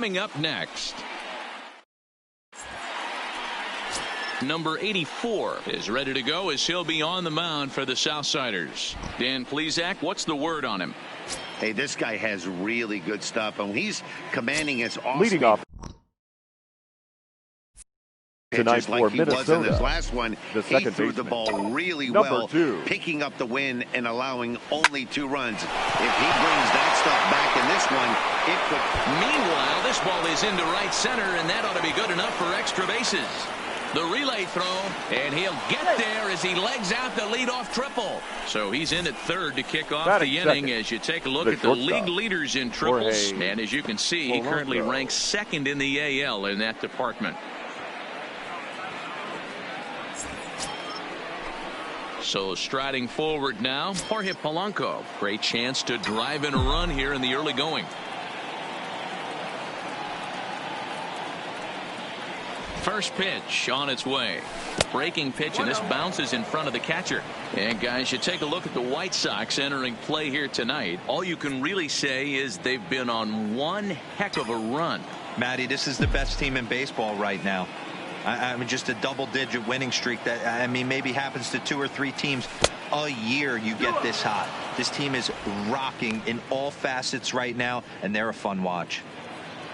coming up next. Number 84 is ready to go as he'll be on the mound for the Southsiders. Dan Plesac, what's the word on him? Hey, this guy has really good stuff, and he's commanding his leading off tonight like for he was in Minnesota. his last one. The He second threw the baseman, ball really number well, 2. picking up the win and allowing only 2 runs. If he brings that stuff back in this one, it could. Meanwhile, this ball is into right center, and that ought to be good enough for extra bases. The relay throw, and he'll get there as he legs out the leadoff triple. So he's in at third to kick off the inning as you take a look at the league leaders in triples. And as you can see, he currently ranks second in the AL in that department. So striding forward now, Jorge Polanco. Great chance to drive in a run here in the early going. First pitch on its way. Breaking pitch, and this bounces in front of the catcher. And guys, you take a look at the White Sox entering play here tonight. All you can really say is they've been on one heck of a run. Matty, this is the best team in baseball right now. I mean, just a double-digit winning streak that, I mean, maybe happens to 2 or 3 teams a year. You get this hot. This team is rocking in all facets right now, and they're a fun watch.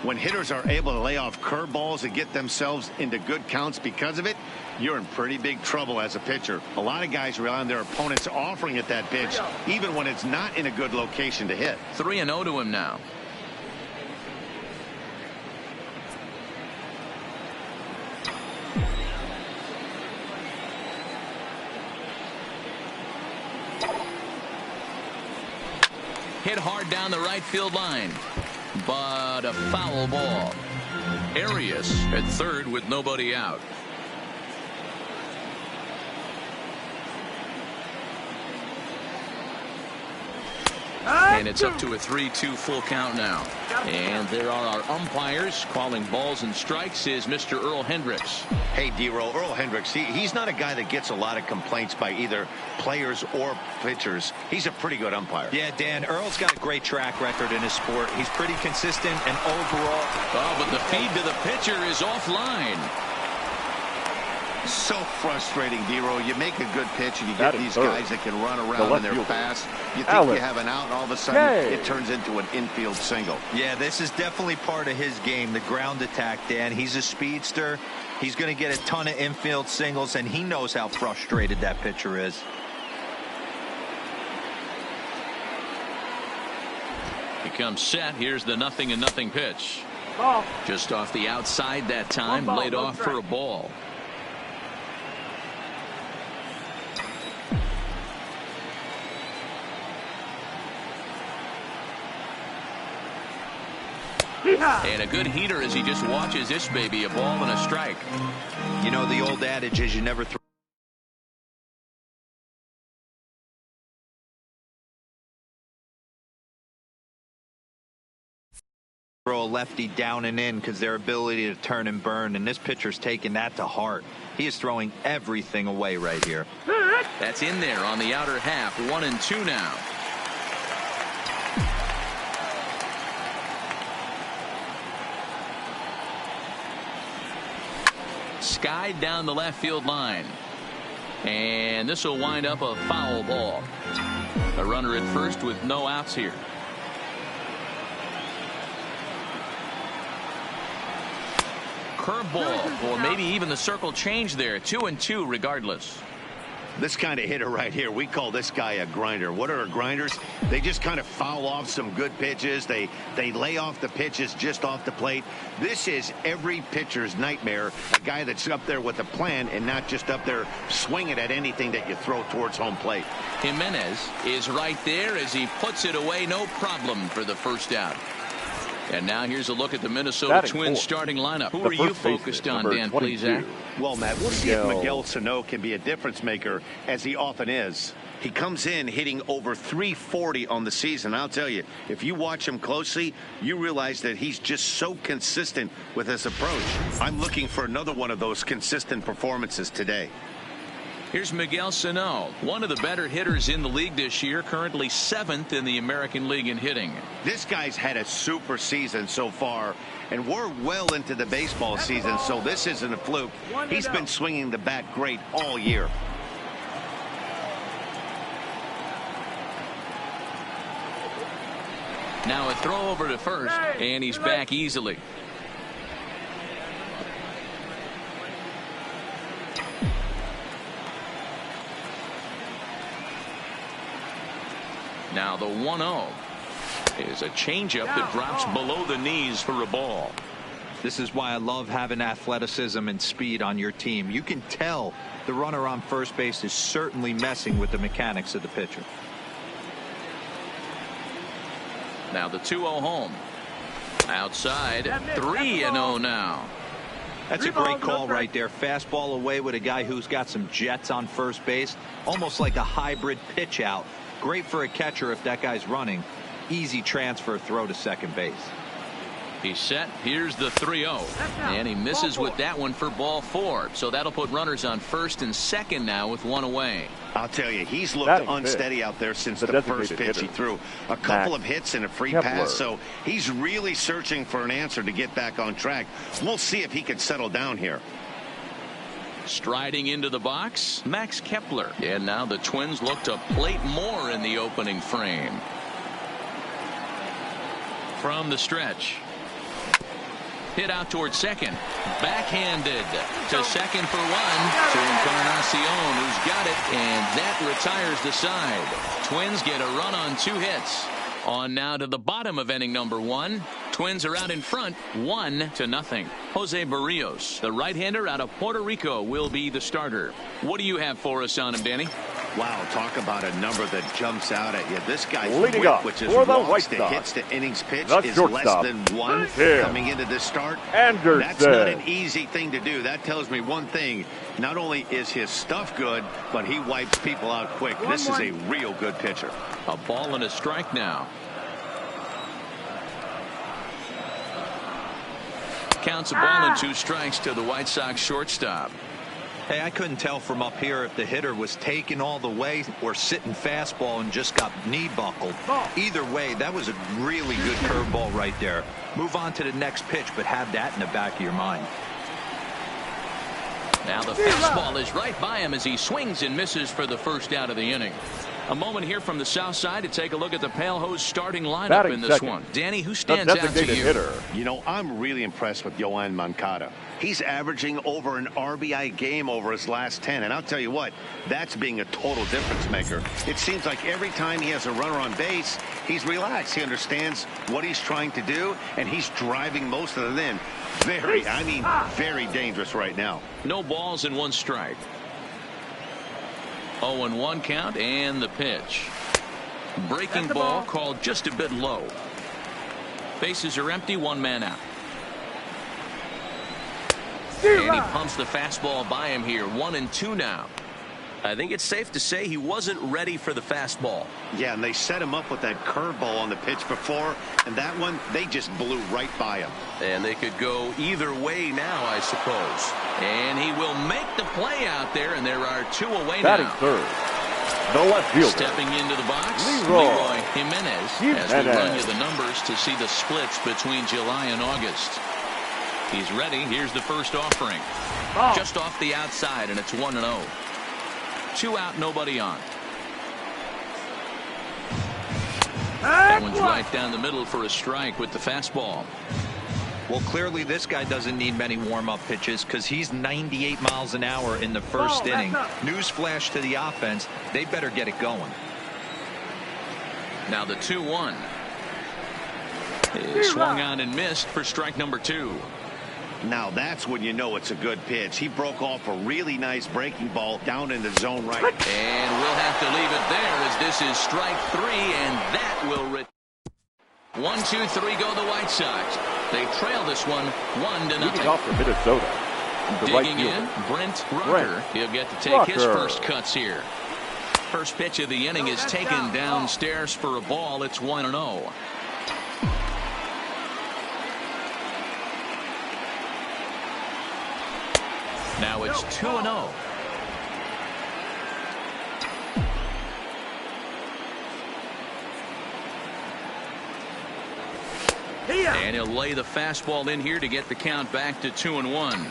When hitters are able to lay off curveballs and get themselves into good counts because of it, you're in pretty big trouble as a pitcher. A lot of guys rely on their opponents offering at that pitch, even when it's not in a good location to hit. 3-0 to him now. Hit hard down the right field line, but a foul ball. Arias at third with nobody out. And it's up to a 3-2 full count now. And there are our umpires calling balls and strikes is Mr. Earl Hendricks. Hey, D-Roll, Earl Hendricks, he's not a guy that gets a lot of complaints by either players or pitchers. He's a pretty good umpire. Yeah, Dan, Earl's got a great track record in his sport. He's pretty consistent and overall. Oh, but the feed to the pitcher is offline. So frustrating, D-Roll. You make a good pitch and you get these guys that can run around and they're fast. You think you have an out, and all of a sudden it turns into an infield single. Yeah, this is definitely part of his game, the ground attack, Dan. He's a speedster. He's going to get a ton of infield singles, and he knows how frustrated that pitcher is. He comes set. Here's the 0-0 pitch. Just off the outside that time, laid off for a ball. And a good heater as he just watches this baby, a ball and a strike. You know, the old adage is you never throw a lefty down and in because their ability to turn and burn, and this pitcher's taking that to heart. He is throwing everything away right here. That's in there on the outer half. 1-2 now. Skied down the left field line, and this will wind up a foul ball. A runner at first with no outs here. Curveball, or maybe even the circle change there. 2-2 regardless. This kind of hitter right here, we call this guy a grinder. What are grinders? They just kind of foul off some good pitches. They lay off the pitches just off the plate. This is every pitcher's nightmare, a guy that's up there with a plan and not just up there swinging at anything that you throw towards home plate. Jimenez is right there as he puts it away, no problem for the first out. And now here's a look at the Minnesota Twins starting lineup. Who are you focused on, Dan Plesac? Well, Matt, we'll see if Miguel Sano can be a difference maker, as he often is. He comes in hitting over 340 on the season. I'll tell you, if you watch him closely, you realize that he's just so consistent with his approach. I'm looking for another one of those consistent performances today. Here's Miguel Sano, one of the better hitters in the league this year, currently 7th in the American League in hitting. This guy's had a super season so far, And we're well into the baseball season, so this isn't a fluke. He's been swinging the bat great all year. Now a throw over to first, and he's back easily. Now the 1-0 is a changeup that drops below the knees for a ball. This is why I love having athleticism and speed on your team. You can tell the runner on first base is certainly messing with the mechanics of the pitcher. Now the 2-0 home. Outside, 3-0 now. That's a great call right there. Fastball away with a guy who's got some jets on first base. Almost like a hybrid pitch out. Great for a catcher if that guy's running. Easy transfer throw to second base. He's set. Here's the 3-0. And he misses with that one for ball 4. So that'll put runners on first and second now with one away. I'll tell you, he's looked unsteady out there since the first pitch. He threw a couple of hits and a free pass, so he's really searching for an answer to get back on track. We'll see if he can settle down here. Striding into the box, Max Kepler. And now the Twins look to plate more in the opening frame. From the stretch. Hit out towards second. Backhanded to second for one to Encarnacion, who's got it, and that retires the side. Twins get a run on 2 hits. On now to the bottom of inning number 1. Twins are out in front 1-0. Jose Barrios, the right-hander out of Puerto Rico, will be the starter. What do you have for us on him, Danny? Wow, talk about a number that jumps out at you. This guy's leading whip, up which is for the walks White to Sox, hits to innings pitch, the is shortstop, less than 1 coming into this start. Anderson. That's not an easy thing to do. That tells me one thing. Not only is his stuff good, but he wipes people out quick. This is a real good pitcher. A ball and a strike now. Counts a ball and 2 strikes to the White Sox shortstop. Hey, I couldn't tell from up here if the hitter was taking all the way or sitting fastball and just got knee buckled. Either way, that was a really good curveball right there. Move on to the next pitch, but have that in the back of your mind. Now the fastball is right by him as he swings and misses for the first out of the inning. A moment here from the south side to take a look at the Pale Hose starting lineup in this one. Danny, who stands out to you? Hitter. You know, I'm really impressed with Yoan Moncada. He's averaging over an RBI game over his last 10. And I'll tell you what, that's being a total difference maker. It seems like every time he has a runner on base, he's relaxed. He understands what he's trying to do, and he's driving most of it in. Very dangerous right now. No balls and 1 strike. 0-1 count and the pitch. Breaking ball called just a bit low. Bases are empty, 1 man out. And he pumps the fastball by him here. 1-2 now. I think it's safe to say he wasn't ready for the fastball. Yeah, and they set him up with that curveball on the pitch before, and that one, they just blew right by him. And they could go either way now, I suppose. And he will make the play out there, and there are 2 away now. Batting third, the left fielder. Stepping into the box, Leroy Jimenez. As we run you the numbers to see the splits between July and August. He's ready. Here's the first offering. Just off the outside, and it's 1-0. 2 out, nobody on. That one's right down the middle for a strike with the fastball. Well, clearly this guy doesn't need many warm-up pitches because he's 98 miles an hour in the first inning. Newsflash to the offense, they better get it going. Now the 2-1 is swung on and missed for strike number 2. Now that's when you know it's a good pitch. He broke off a really nice breaking ball down in the zone right. And we'll have to leave it there as this is strike 3, and that will 1, 2, 3 go the White Sox. They trail this one 1-0. Leading off for Minnesota. Digging in, Brent Rucker. He'll get to take his first cuts here. First pitch of the inning is taken downstairs for a ball. It's 1-0. Now it's 2-0. And he'll lay the fastball in here to get the count back to 2-1.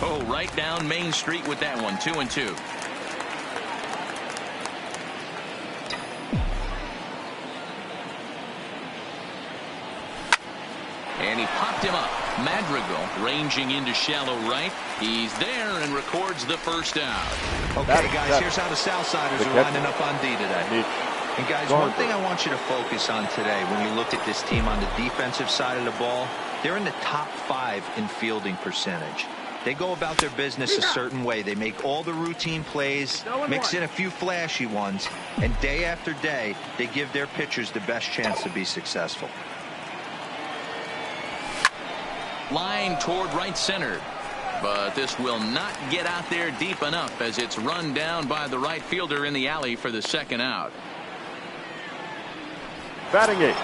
Oh, right down Main Street with that one. 2-2. And he popped him up. Madrigal ranging into shallow right. He's there and records the first out. Okay, guys, here's how the Southsiders are lining up on D today. And, guys, one thing I want you to focus on today when you look at this team on the defensive side of the ball, they're in the top 5 in fielding percentage. They go about their business a certain way. They make all the routine plays, mix in a few flashy ones, and day after day, they give their pitchers the best chance to be successful. Line toward right center. But this will not get out there deep enough as it's run down by the right fielder in the alley for the second out. Batting 8.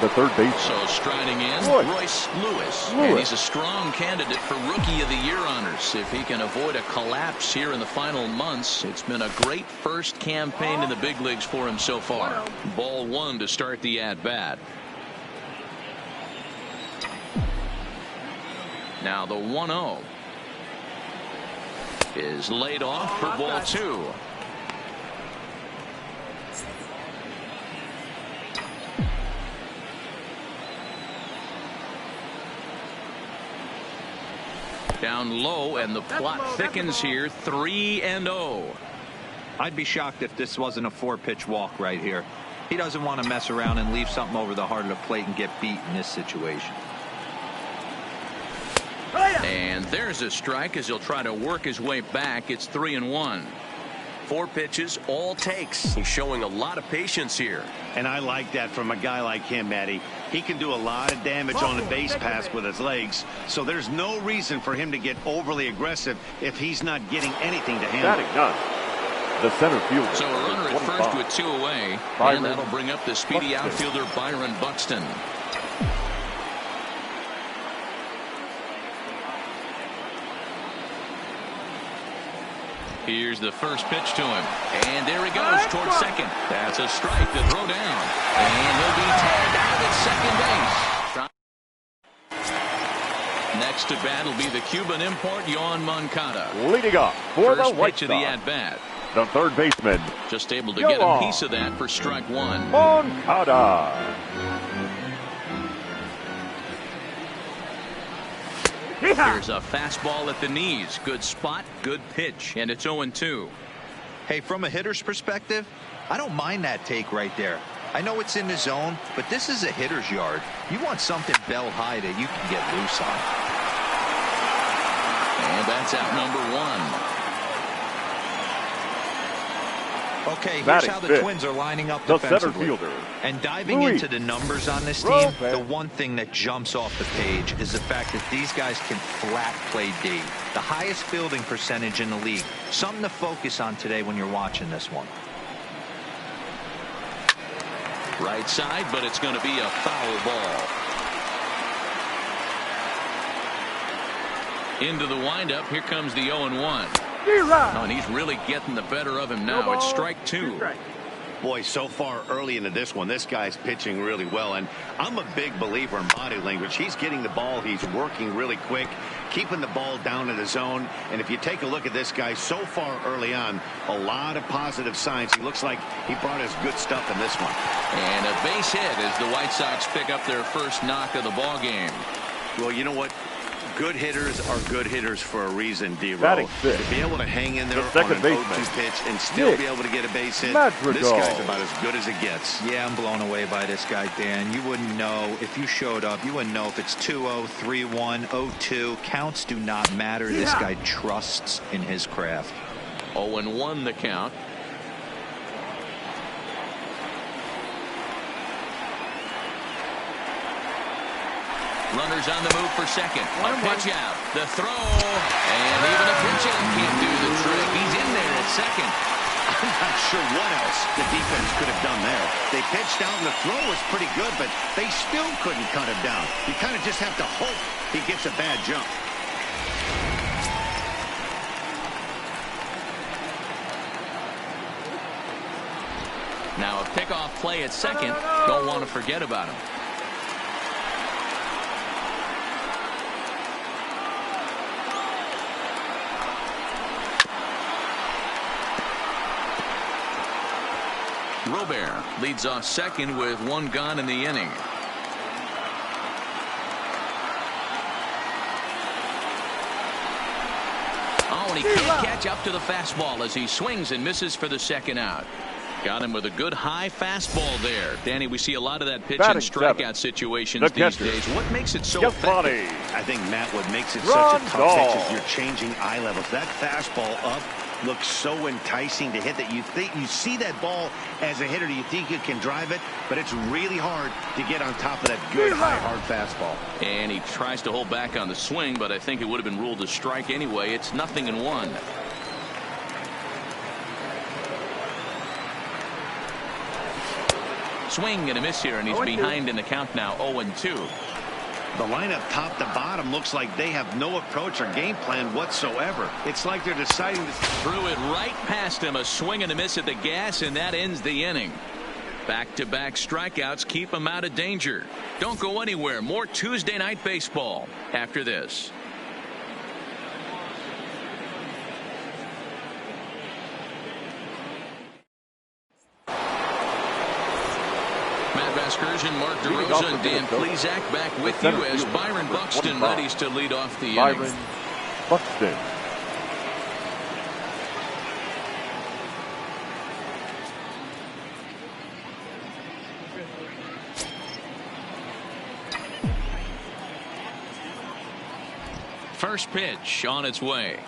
The third base. So striding in, Royce Lewis. And he's a strong candidate for Rookie of the Year honors. If he can avoid a collapse here in the final months, it's been a great first campaign in the big leagues for him so far. Ball 1 to start the at-bat. Now the 1-0 is laid off for ball 2. Down low, and the plot thickens here. 3-0. I'd be shocked if this wasn't a 4-pitch walk right here. He doesn't want to mess around and leave something over the heart of the plate and get beat in this situation. And there's a strike as he'll try to work his way back. It's 3-1. 4 pitches, all takes. He's showing a lot of patience here. And I like that from a guy like him, Matty. He can do a lot of damage on the base pass with his legs, so there's no reason for him to get overly aggressive if he's not getting anything to handle. Batting done. The center fielder. So a runner at first with 2 away, and that'll bring up the speedy outfielder Byron Buxton. Here's the first pitch to him. And there he goes towards second. That's a strike to throw down. And he'll be tagged out at second base. Next to bat will be the Cuban import, Yoan Moncada. Leading off for the White Sox. First pitch of the at-bat. The third baseman. Just able to get a piece of that for strike 1. Moncada. Here's a fastball at the knees. Good spot, good pitch, and it's 0-2. Hey, from a hitter's perspective, I don't mind that take right there. I know it's in the zone, but this is a hitter's yard. You want something bell high that you can get loose on. And that's out number 1. Okay, here's how the Twins are lining up defensively. And diving into the numbers on this team, the one thing that jumps off the page is the fact that these guys can flat play D. The highest fielding percentage in the league. Something to focus on today when you're watching this one. Right side, but it's going to be a foul ball. Into the windup. Here comes the 0-1. Oh, and he's really getting the better of him now. It's strike 2. Boy, so far early into this one, this guy's pitching really well. And I'm a big believer in body language. He's getting the ball. He's working really quick, keeping the ball down in the zone. And if you take a look at this guy so far early on, a lot of positive signs. He looks like he brought us good stuff in this one. And a base hit as the White Sox pick up their first knock of the ball game. Well, you know what? Good hitters are good hitters for a reason, D-Row. To be able to hang in there on an 0-2 pitch and still be able to get a base hit, this guy's about as good as it gets. Yeah, I'm blown away by this guy, Dan. You wouldn't know if you showed up. You wouldn't know if it's 2-0, 3-1, 0-2. Counts do not matter. This guy trusts in his craft. 0-1 the count. Runners on the move for second. A pitch out. The throw. And even a pitch out can't do the trick. He's in there at second. I'm not sure what else the defense could have done there. They pitched out and the throw was pretty good, but they still couldn't cut him down. You kind of just have to hope he gets a bad jump. leadoff play at second. Don't want to forget about him. Robert leads off second with one gone in the inning. Oh, and he can't catch up to the fastball as he swings and misses for the second out. Got him with a good high fastball there. Danny, we see a lot of that pitch and strikeout situations these days. What makes it so effective? I think, Matt, what makes it such a tough pitch is you're changing eye levels. That fastball up looks so enticing to hit that you see that ball as a hitter, you think you can drive it, but it's really hard to get on top of that good high hard fastball. And he tries to hold back on the swing, but I think it would have been ruled a strike anyway. It's 0-1. Swing and a miss here, and he's behind in the count now, 0-2. The lineup top to bottom looks like they have no approach or game plan whatsoever. It's like they're deciding to threw it right past him. A swing and a miss at the gas, and that ends the inning. Back-to-back strikeouts keep him out of danger. Don't go anywhere. More Tuesday Night Baseball after this. Excursion, Mark DeRosa and Dan Plesac back with you as Byron Buxton readies to lead off the inning. Byron Buxton. First pitch on its way.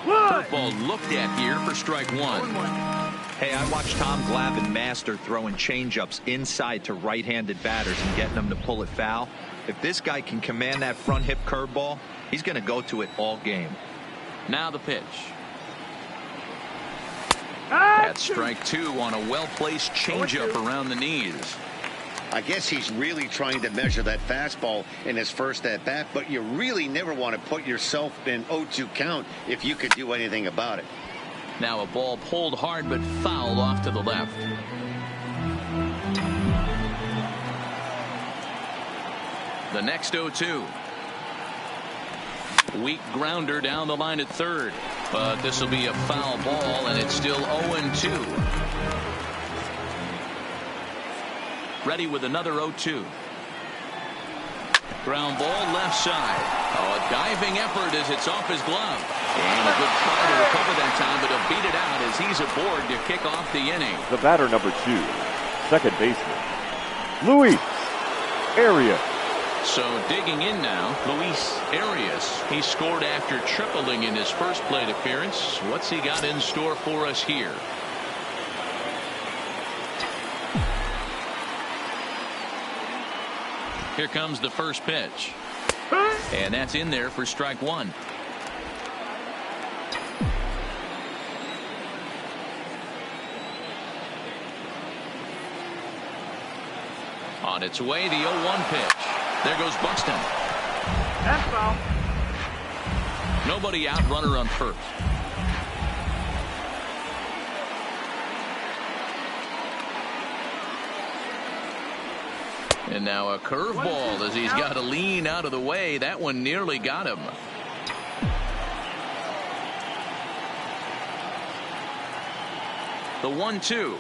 Curveball looked at here for strike one. Hey, I watched Tom Glavine master throwing changeups inside to right-handed batters and getting them to pull it foul. If this guy can command that front hip curveball, he's going to go to it all game. Now the pitch. That's strike two on a well-placed changeup around the knees. I guess he's really trying to measure that fastball in his first at-bat, but you really never want to put yourself in 0-2 count if you could do anything about it. Now a ball pulled hard but fouled off to the left. The next 0-2. Weak grounder down the line at third. But this will be a foul ball, and it's still 0-2. Ready with another 0-2. Ground ball left side. Oh, a diving effort as it's off his glove. And a good try to recover that time, but he'll beat it out as he's aboard to kick off the inning. The batter, number 2, second baseman, Luis Arias. So digging in now, Luis Arias. He scored after tripling in his first plate appearance. What's he got in store for us here? Here comes the first pitch. And that's in there for strike one. On its way, the 0-1 pitch. There goes Buxton. That's foul. Nobody out, runner on first. And now a curveball as he's got to lean out of the way. That one nearly got him. The 1-2.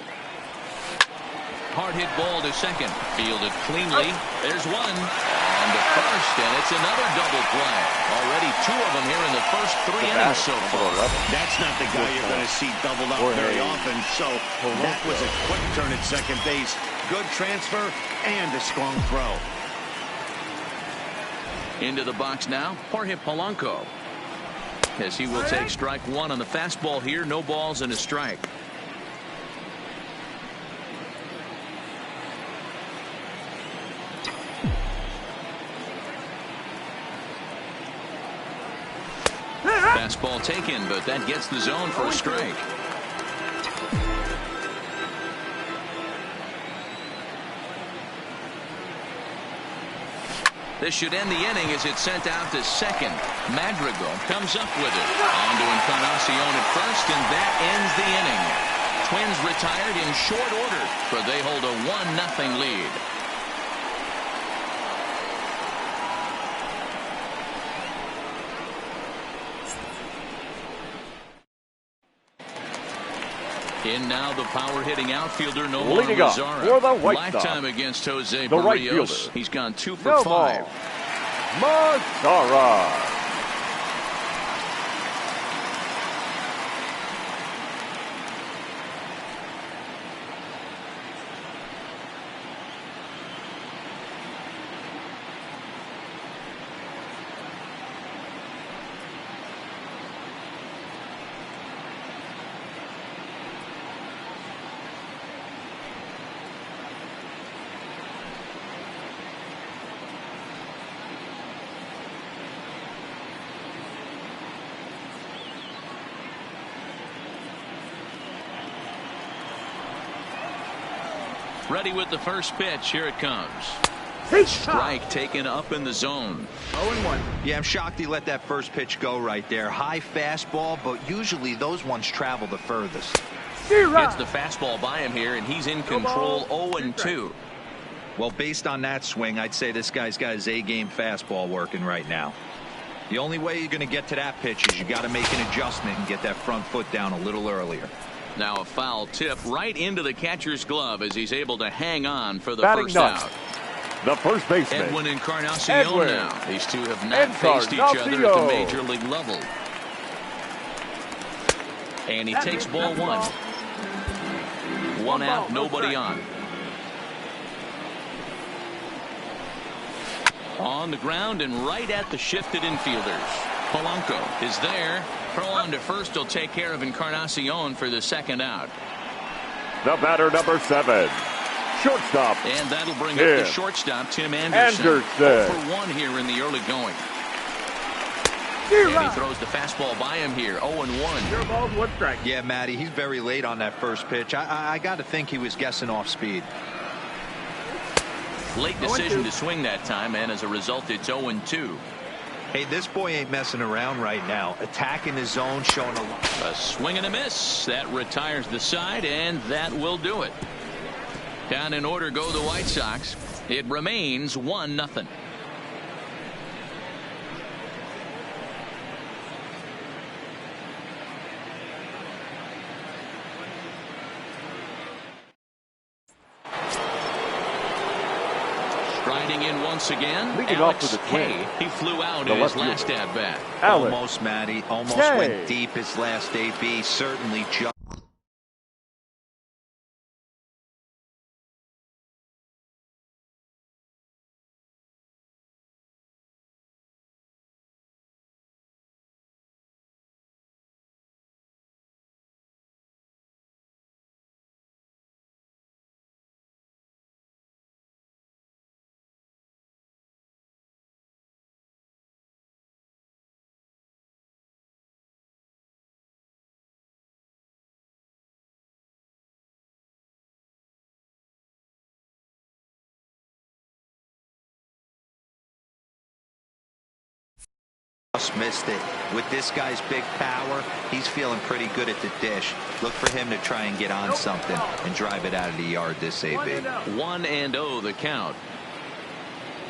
Hard hit ball to second. Fielded cleanly. There's one. On to first, and it's another double play. Already two of them here in the first 3 innings so far. That's not the guy you're going to see doubled up very often. So that was a quick turn at second base. Good transfer and a strong throw. Into the box now, Jorge Polanco. As he will take strike one on the fastball here. No balls and a strike. Fastball taken, but that gets the zone for a strike. This should end the inning as it's sent out to second. Madrigal comes up with it. On to Encarnacion at first, and that ends the inning. Twins retired in short order, but they hold a 1-0 lead. In now the power-hitting outfielder Nomar Leading up Mazara. for the White Sox, Lifetime against Jose the right Barrios. fielder, He's gone 2 for 5. Mazara. Ready with the first pitch. Here it comes. Strike taken up in the zone. 0-1. Yeah, I'm shocked he let that first pitch go right there. High fastball, but usually those ones travel the furthest. Gets the fastball by him here, and he's in control. 0-2. Well, based on that swing, I'd say this guy's got his A-game fastball working right now. The only way you're going to get to that pitch is you got to make an adjustment and get that front foot down a little earlier. Now a foul tip right into the catcher's glove as he's able to hang on for the Batting first ninth, out. the first baseman, Edwin Encarnacion now. These two have not faced each other at the major league level. And he takes ball one. 1 out, nobody on. On the ground and right at the shifted infielders. Polanco is there. Throw on to first will take care of Encarnacion for the second out. the batter number 7, shortstop, And that'll bring up the shortstop, Tim Anderson. 0 for 1 here in the early going. And he throws the fastball by him here. 0-1. Your ball's 1 strike. Yeah, Matty, he's very late on that first pitch. I got to think he was guessing off speed. Late decision to swing that time, and as a result, it's 0-2. Hey, this boy ain't messing around right now. Attacking his zone, showing A swing and a miss. That retires the side, and that will do it. Down in order go the White Sox. It remains 1-0. Striding in once again, Leading Alex off with a Kay. twin. He flew out The in his left last at-bat. almost, Matty. Almost Kay. went deep his last AB. Certainly just. Missed it. With this guy's big power, he's feeling pretty good at the dish. Look for him to try and get on something and drive it out of the yard this AB. 1-0 the count.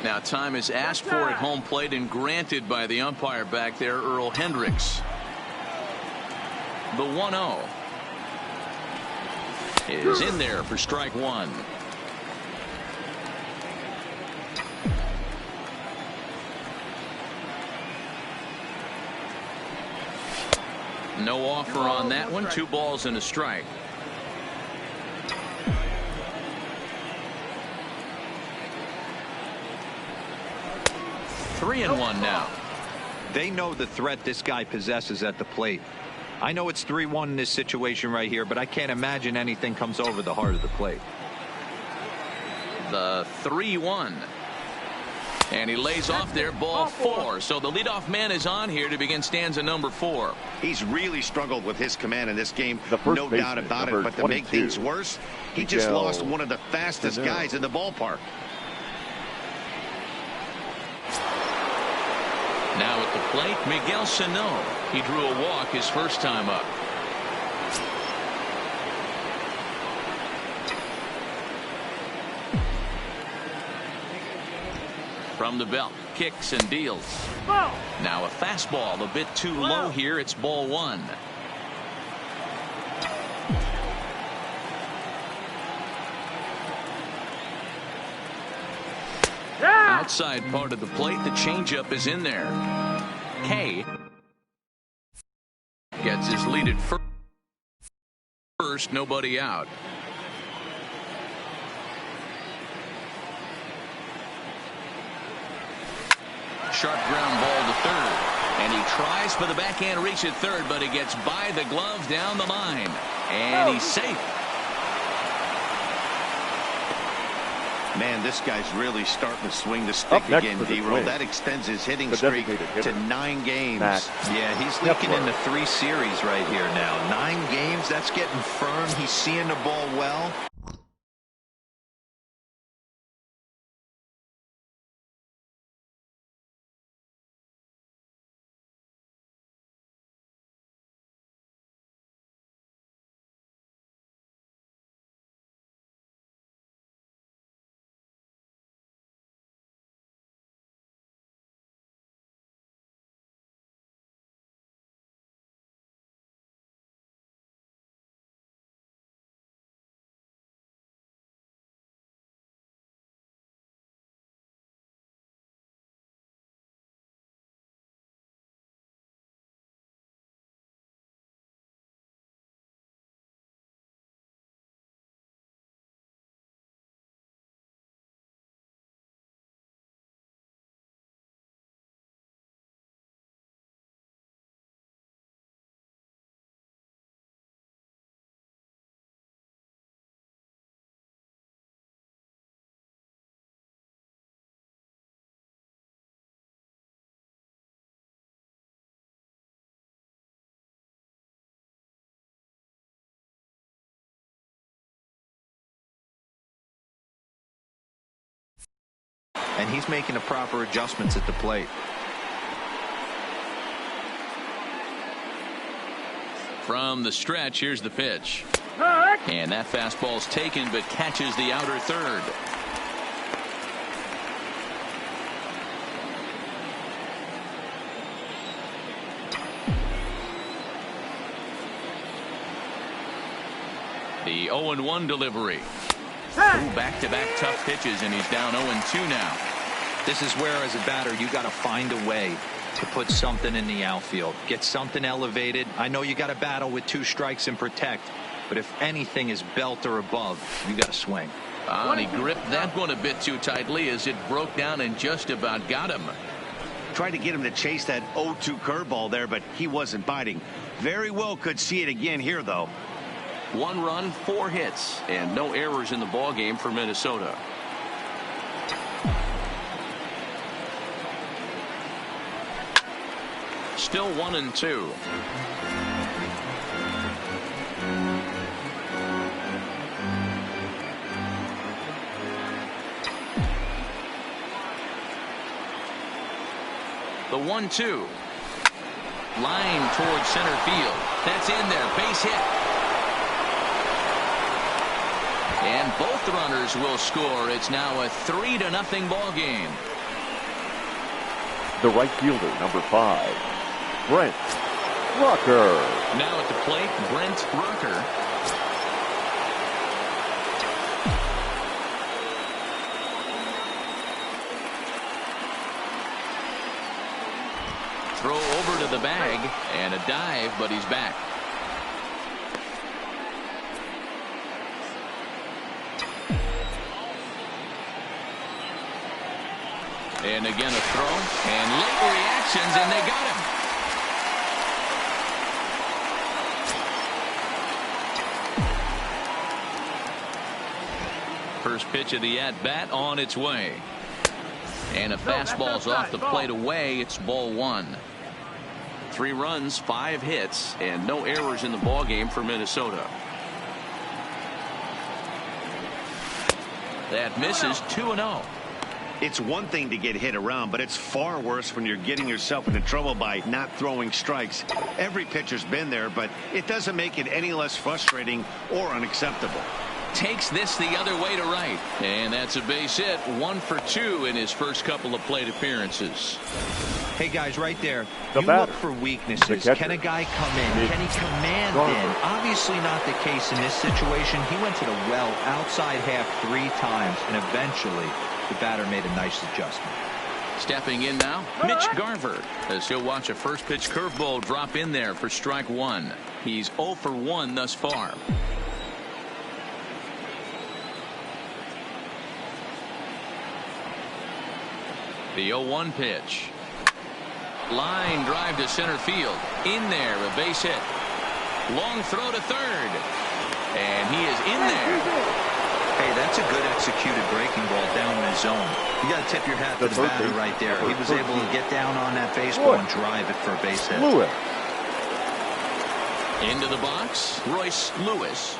Now time is asked for at home plate and granted by the umpire back there, Earl Hendricks. The 1-0 is in there for strike 1. No offer on that one. 2 balls and a strike. Three and 1 now. They know the threat this guy possesses at the plate. I know it's 3-1 in this situation right here, but I can't imagine anything comes over the heart of the plate. The 3-1. And he lays off there, ball 4. So the leadoff man is on here to begin stanza number 4. He's really struggled with his command in this game, The no doubt about it. But to make things worse, he just lost one of the fastest guys in the ballpark. Now at the plate, Miguel Sano. He drew a walk his first time up. From the belt, kicks and deals. Now a fastball a bit too low here. It's ball one. Outside part of the plate, the changeup is in there. K gets his lead at first, nobody out. Sharp ground ball to third. And he tries for the backhand reach at third, but he gets by the glove down the line. And he's safe. Man, this guy's really starting to swing the stick again, D-Roll. That extends his hitting streak to 9 games. Yeah, he's leaking into 3 series right here now. 9 games, that's getting firm. He's seeing the ball well. And he's making the proper adjustments at the plate. From the stretch, here's the pitch. And that fastball's taken, but catches the outer third. The 0-1 delivery. Back-to-back tough pitches, and he's down 0-2 now. This is where, as a batter, you got to find a way to put something in the outfield. Get something elevated. I know you got to battle with 2 strikes and protect, but if anything is belt or above, you got to swing. And he gripped that one a bit too tightly as it broke down and just about got him. Tried to get him to chase that 0-2 curveball there, but he wasn't biting. Very well could see it again here, though. 1 run, 4 hits, and no errors in the ballgame for Minnesota. Still 1-2. The 1-2. Line towards center field. That's in there. Base hit. And both runners will score. It's now a 3-0 ball game. The right fielder, number 5, Brent Rucker. Now at the plate, Brent Rucker. Throw over to the bag and a dive, but he's back. And again a throw, and late reactions, and they got him. First pitch of the at-bat on its way. And a fastball's off the plate away. It's ball 1. 3 runs, 5 hits, and no errors in the ballgame for Minnesota. That misses 2-0. It's one thing to get hit around, but it's far worse when you're getting yourself into trouble by not throwing strikes. Every pitcher's been there, but it doesn't make it any less frustrating or unacceptable. takes this the other way to right. And that's a base hit. 1 for 2 in his first couple of plate appearances. Hey, guys, right there, The you batter, look for weaknesses. the Can a catcher. guy come in? Can he command in? Obviously not the case in this situation. He went to the well outside half 3 times, and eventually the batter made a nice adjustment. Stepping in now, Mitch Garver, as he'll watch a first pitch curveball drop in there for strike 1. He's 0 for 1 thus far. The 0-1 pitch. Line drive to center field. In there, a base hit. Long throw to third. And he is in there. Hey, that's a good executed breaking ball down in the zone. You got to tip your hat to the batter right there. He was able to get down on that baseball and drive it for a base hit. Lewis. Into the box, Royce Lewis.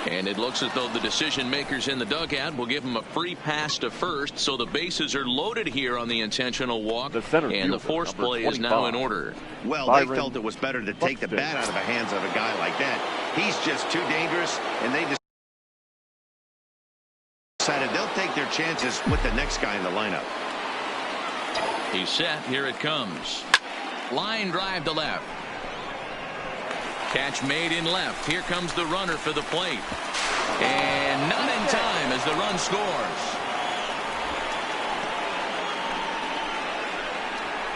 And it looks as though the decision makers in the dugout will give him a free pass to first, so the bases are loaded here on the intentional walk, and the force play is now in order. Well, they felt it was better to take the bat out of the hands of a guy like that. He's just too dangerous, and they decided they'll take their chances with the next guy in the lineup. He's set. Here it comes. Line drive to left. Catch made in left. Here comes the runner for the plate. And not in time as the run scores.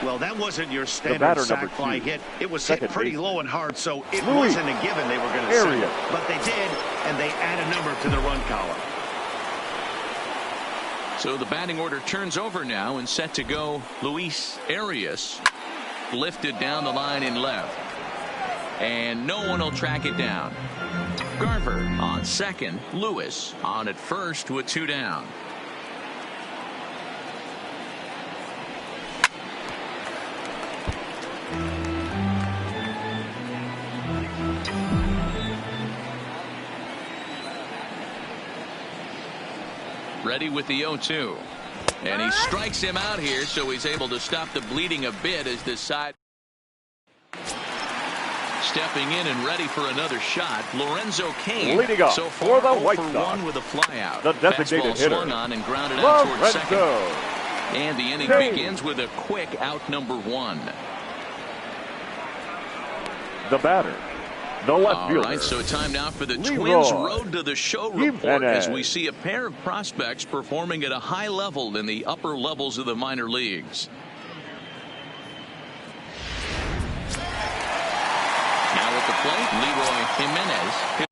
Well, that wasn't your standard sac fly hit. It was hit pretty low and hard, so it wasn't a given they were going to send it. But they did, and they add a number to the run column. So the batting order turns over now and set to go. Luis Arias lifted down the line in left. And no one will track it down. Garver on second. Lewis on at first with 2 down. Ready with the 0-2. And he strikes him out here, so he's able to stop the bleeding a bit as this side. Stepping in and ready for another shot, Lorenzo Cain. Leading off so far, for the White 0 for Sox. 1 with a flyout. The designated Fastball hitter, swung on and grounded out towards Lorenzo second. And the inning Cain. begins with a quick out number 1. The batter, the left All fielder. right, so time now for the Leroy Twins Road to the Show report Jimenez. as we see a pair of prospects performing at a high level in the upper levels of the minor leagues. Now at the plate, Leroy Jimenez.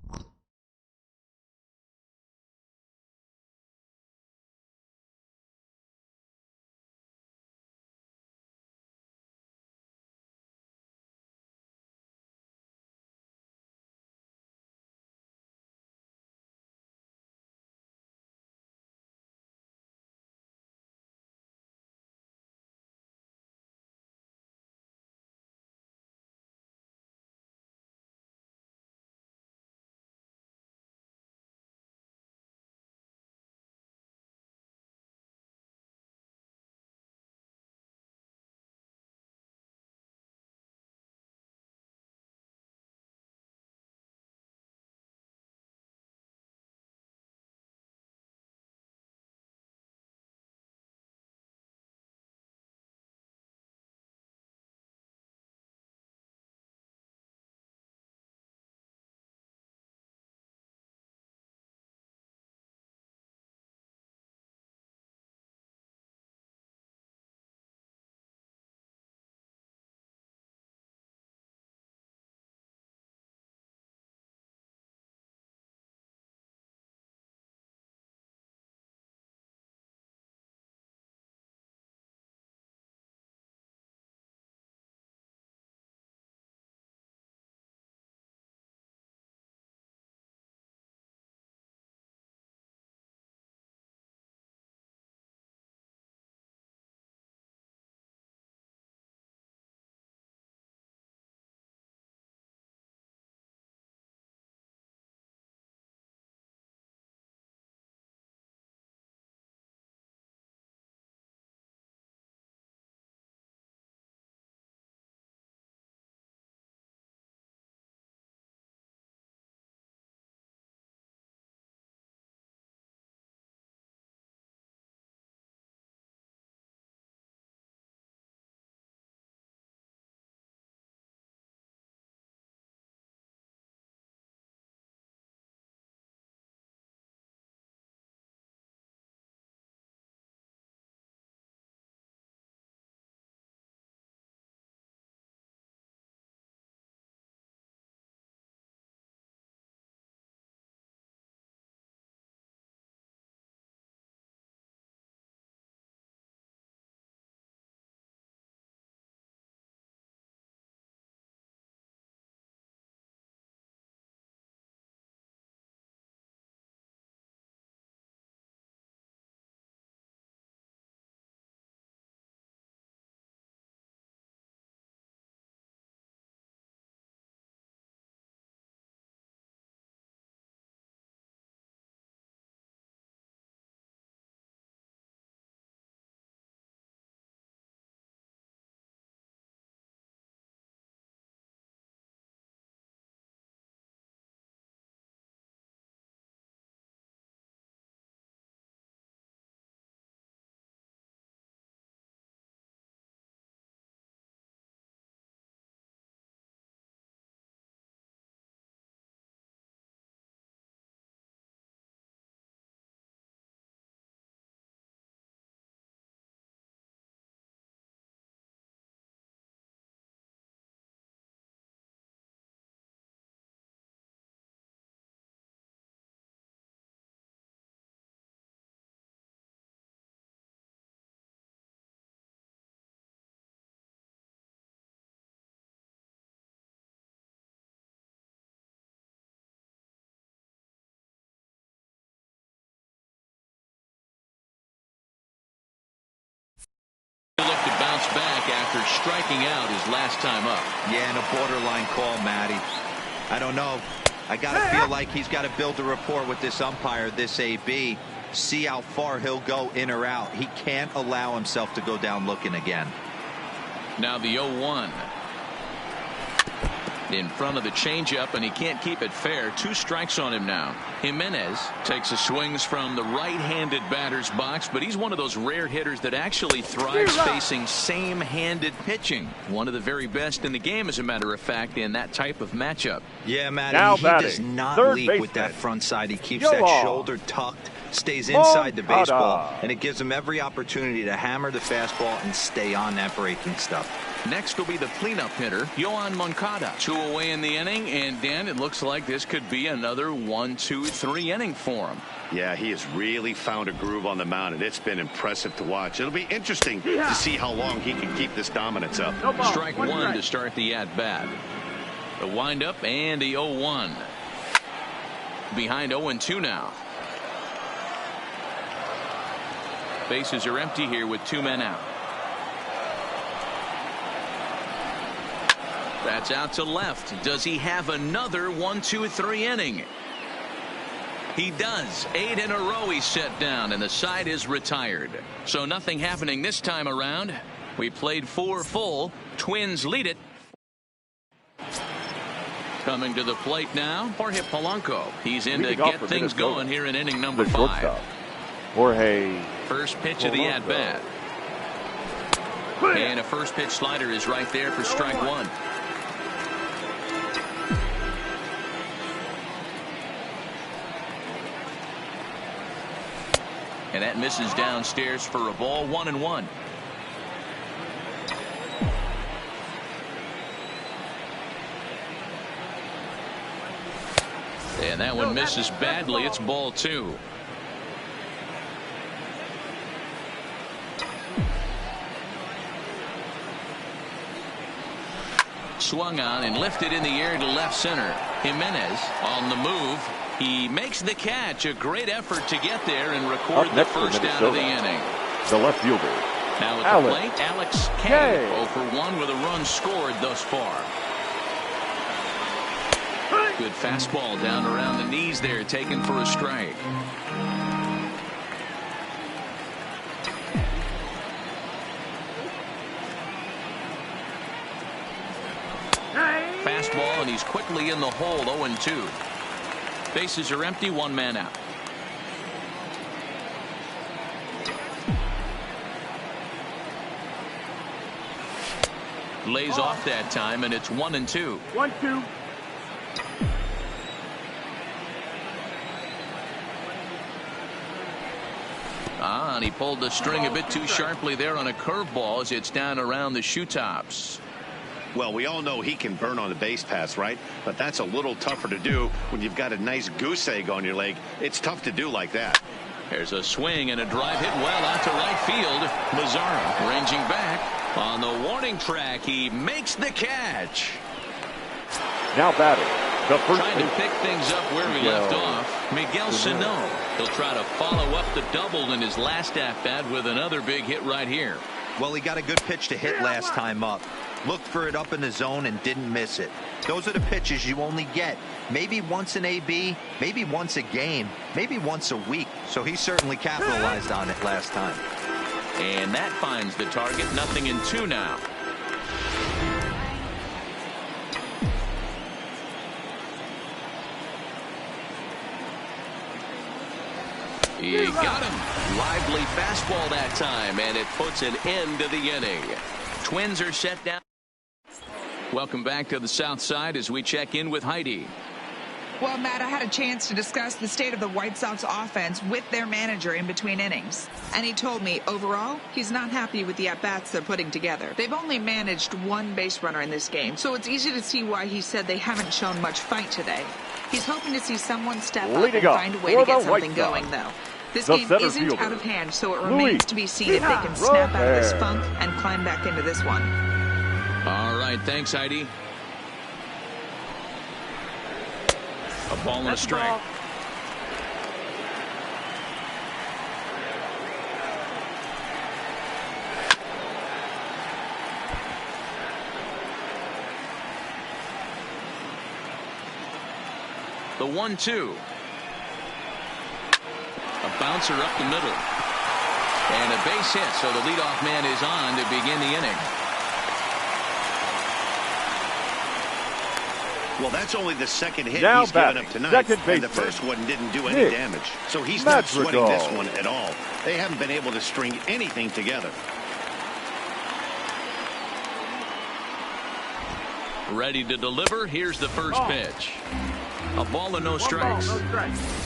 He'll look to bounce back after striking out his last time up. Yeah, and a borderline call, Matty. I don't know. I got to feel like he's got to build a rapport with this umpire, this AB. See how far he'll go in or out. He can't allow himself to go down looking again. Now the 0-1. In front of the changeup, and he can't keep it fair. 2 strikes on him now. Jimenez takes the swings from the right-handed batter's box, but he's one of those rare hitters that actually thrives facing same-handed pitching. One of the very best in the game, as a matter of fact, in that type of matchup. Yeah, Matty, he does not leak with that front side. He keeps that shoulder tucked, stays inside the baseball, and it gives him every opportunity to hammer the fastball and stay on that breaking stuff. Next will be the cleanup hitter, Yohan Moncada. 2 away in the inning, and Dan, it looks like this could be another 1, 2, 3 inning for him. Yeah, he has really found a groove on the mound, and it's been impressive to watch. It'll be interesting to see how long he can keep this dominance up. Strike 1 to start the at-bat. The windup and the 0-1. Behind 0-2 now. Bases are empty here with 2 men out. That's out to left. Does he have another 1, 2, 3 inning? He does. 8 in a row he's set down, and the side is retired. So nothing happening this time around. We played 4 full. Twins lead it. Coming to the plate now, Jorge Polanco. He's in to get things going here in inning number 5. Jorge. First pitch of the at-bat. And a first pitch slider is right there for strike 1. And that misses downstairs for a ball. 1-1. And that one misses badly. It's ball 2. Swung on and lifted in the air to left center. Jimenez on the move. He makes the catch. A great effort to get there and record the first down of the inning. The left fielder. Now at the plate, Alex K. 0 for 1 with a run scored thus far. Good fastball down around the knees there, taken for a strike. Fastball, and he's quickly in the hole. 0-2. Bases are empty. 1 man out. Lays off that time, and it's 1-2. 1-2. And he pulled the string a bit too sharply there on a curveball as it's down around the shoe tops. Well, we all know he can burn on the base pass, right? But that's a little tougher to do when you've got a nice goose egg on your leg. It's tough to do like that. There's a swing and a drive hit well out to right field. Mazzara ranging back on the warning track. He makes the catch. Now batting. The first trying to pick things up where we left off. Miguel Sano. He'll try to follow up the double in his last at-bat with another big hit right here. Well, he got a good pitch to hit last time up. Looked for it up in the zone and didn't miss it. Those are the pitches you only get maybe once in AB, maybe once a game, maybe once a week. So he certainly capitalized on it last time. And that finds the target. 0-2 now. He got him. Lively fastball that time, and it puts an end to the inning. Twins are set down. Welcome back to the South Side as we check in with Heidi. Well, Matt, I had a chance to discuss the state of the White Sox offense with their manager in between innings. And he told me, overall, he's not happy with the at-bats they're putting together. They've only managed 1 base runner in this game, so it's easy to see why he said they haven't shown much fight today. He's hoping to see someone step up and find a way to get something going, though. This game isn't out of hand, so it remains to be seen if they can snap out of this funk and climb back into this one. All right, thanks, Heidi. A ball and a strike. The 1-2. A bouncer up the middle. And a base hit, so the leadoff man is on to begin the inning. Well, that's only the second hit Now he's given up tonight, and the first one didn't do any damage. So he's not sweating this one at all. They haven't been able to string anything together. Ready to deliver. Here's the first pitch. A ball and no strikes. Ball, no strikes.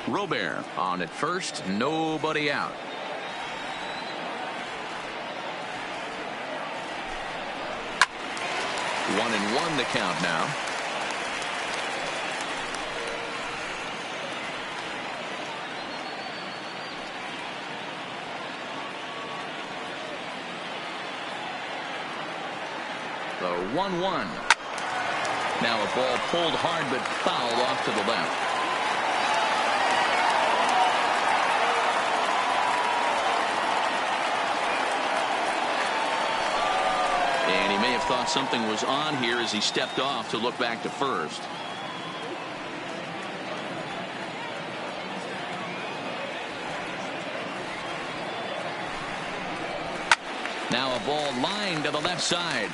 Robert on at first, nobody out. One and one the count now. The 1-1. Now a ball pulled hard but fouled off to the left. And he may have thought something was on here as he stepped off to look back to first. Now a ball lined to the left side,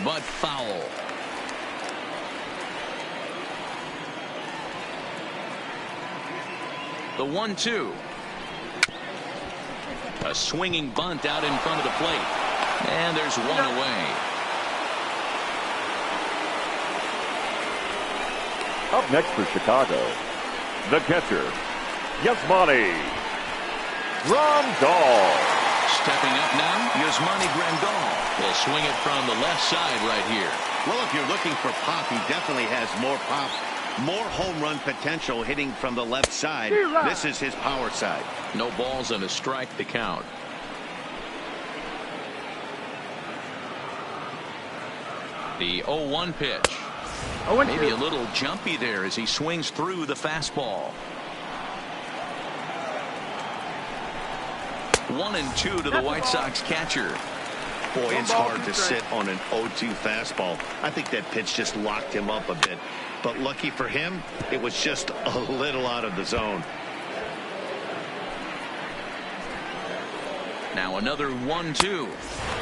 but foul. The 1-2. A swinging bunt out in front of the plate. And there's one away. Up next for Chicago, the catcher, Yasmani Grandal. Stepping up now, Yasmani Grandal will swing it from the left side right here. Well, if you're looking for pop, he definitely has more pop, more home run potential hitting from the left side. This is his power side. No balls and a strike to count. The 0-1 pitch. Maybe a little jumpy there as he swings through the fastball. 1-2 to the White Sox catcher. Boy, it's hard to sit on an 0-2 fastball. I think that pitch just locked him up a bit. But lucky for him, it was just a little out of the zone. Now another 1-2.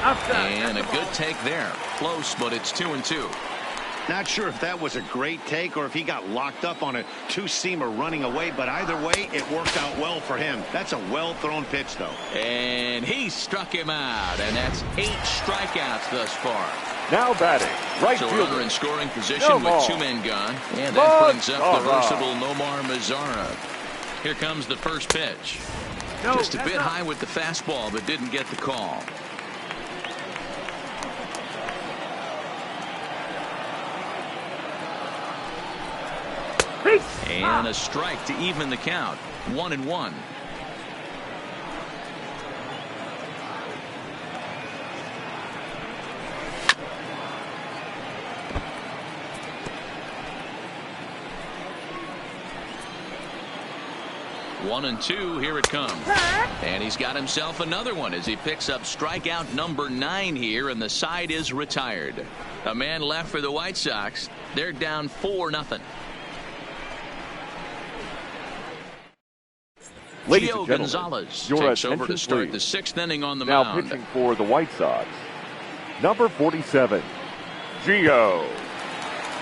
And a good take there. Close, but it's 2-2. Not sure if that was a great take or if he got locked up on a two-seamer running away, but either way, it worked out well for him. That's a well-thrown pitch, though. And he struck him out, and that's 8 strikeouts thus far. Now batting, right so fielder. runner in scoring position with 2 men gone, and that brings up the versatile Nomar Mazara. Here comes the first pitch. Just a bit high with the fastball, but didn't get the call. And a strike to even the count. 1-1. One and two, here it comes. And he's got himself another one as he picks up strikeout number 9 here, and the side is retired. A man left for the White Sox. They're down 4-0. Ladies Gio and gentlemen, Gonzalez your takes over attention, to start please. the 6th inning on the Now mound. pitching for the White Sox, number 47, Gio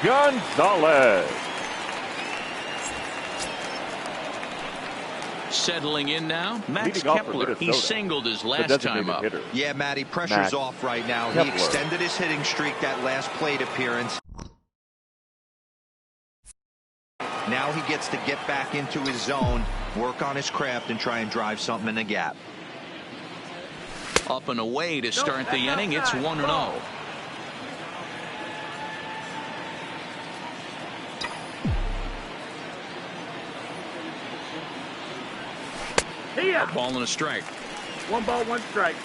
Gonzalez. Settling in now, Max Leading off for Kepler. He Minnesota, singled his the last time designated up. hitter. Yeah, Matty, pressure's Max off right now. Kepler. He extended his hitting streak that last plate appearance. Now he gets to get back into his zone, work on his craft, and try and drive something in the gap. Up and away to start the inning. It's 1-0. A ball and a strike. 1 ball, 1 strike.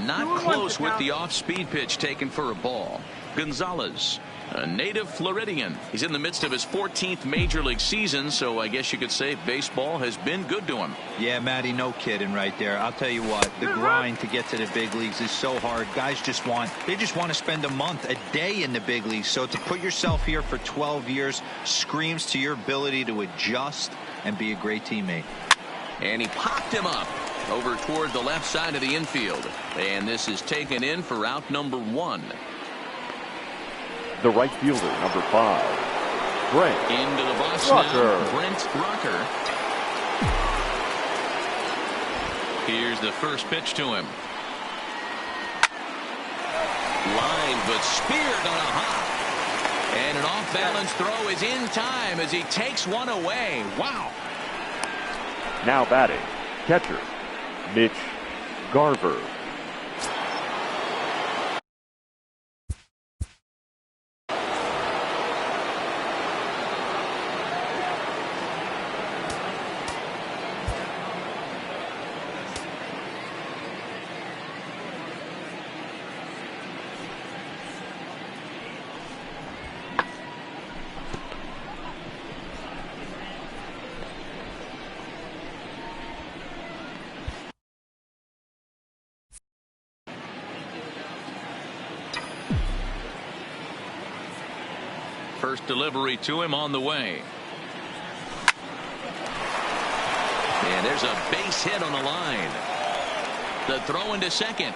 Not close with the off-speed pitch taken for a ball. Gonzalez A native Floridian. He's in the midst of his 14th major league season, so I guess you could say baseball has been good to him. Yeah, Matty, no kidding right there. I'll tell you what, the grind to get to the big leagues is so hard. Guys just want to spend a month, a day in the big leagues. So to put yourself here for 12 years screams to your ability to adjust and be a great teammate. And he popped him up over toward the left side of the infield. And this is taken in for out number 1. The right fielder, number 5, Brent. Into the box Rucker. now, Brent Rucker. Here's the first pitch to him. Line, but speared on a hop. And an off-balance throw is in time as he takes one away. Wow. Now batting, catcher, Mitch Garver. First delivery to him on the way. And there's a base hit on the line. The throw into second.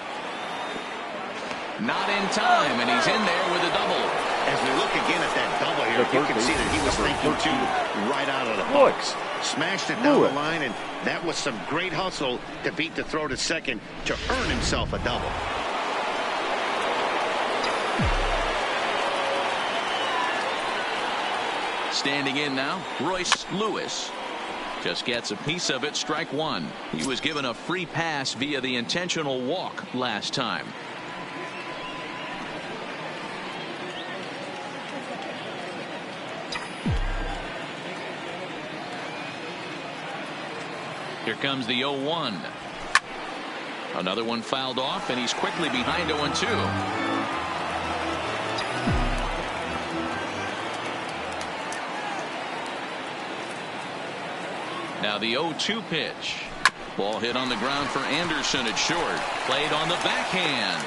Not in time, and he's in there with a double. As we look again at that double here, you can see that he was thinking too right out of the box. Smashed it down the line, and that was some great hustle to beat the throw to second to earn himself a double. Standing in now, Royce Lewis. Just gets a piece of it, strike 1. He was given a free pass via the intentional walk last time. Here comes the 0-1. Another one fouled off, and he's quickly behind 0-2. Now the 0-2 pitch. Ball hit on the ground for Anderson at short. Played on the backhand.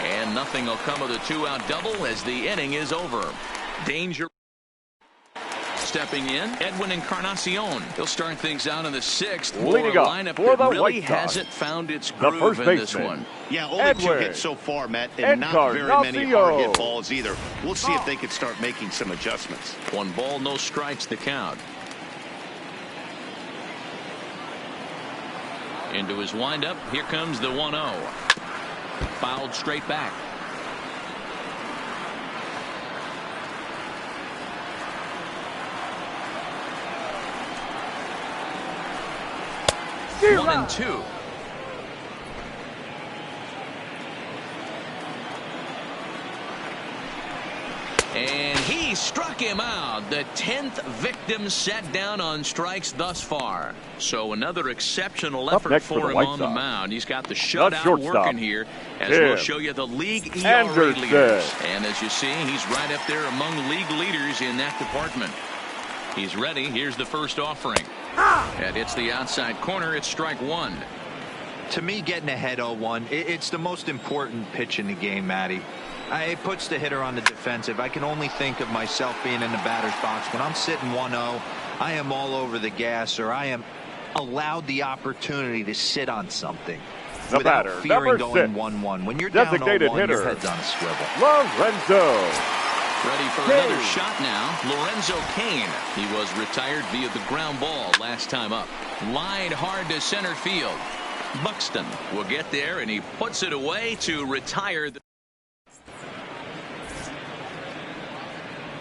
And nothing will come of the 2-out double as the inning is over. Danger. Stepping in, Edwin Encarnacion. He'll start things out in the 6th for a lineup that really hasn't found its groove in this one. Yeah, only 2 hits so far, Matt, and not very many hard hit balls either. We'll see if they can start making some adjustments. 1 ball, no strikes the count. Into his windup. Here comes the 1-0. Fouled straight back. Zero. 1-2. And he struck him out. The 10th victim set down on strikes thus far. So another exceptional effort for him on the mound. He's got the shutout working here as we'll show you the league ERA leaders. And as you see, he's right up there among league leaders in that department. He's ready. Here's the first offering. And it's the outside corner. It's strike 1. To me, getting ahead 0-1, it's the most important pitch in the game, Matty. It puts the hitter on the defensive. I can only think of myself being in the batter's box. When I'm sitting 1-0, I am all over the gas, or I am allowed the opportunity to sit on something without fearing going 1-1. When you're down 0-1, your head's on a swivel. Lorenzo. Ready for another shot now. Lorenzo Cain. He was retired via the ground ball last time up. Lined hard to center field. Buxton will get there, and he puts it away to retire.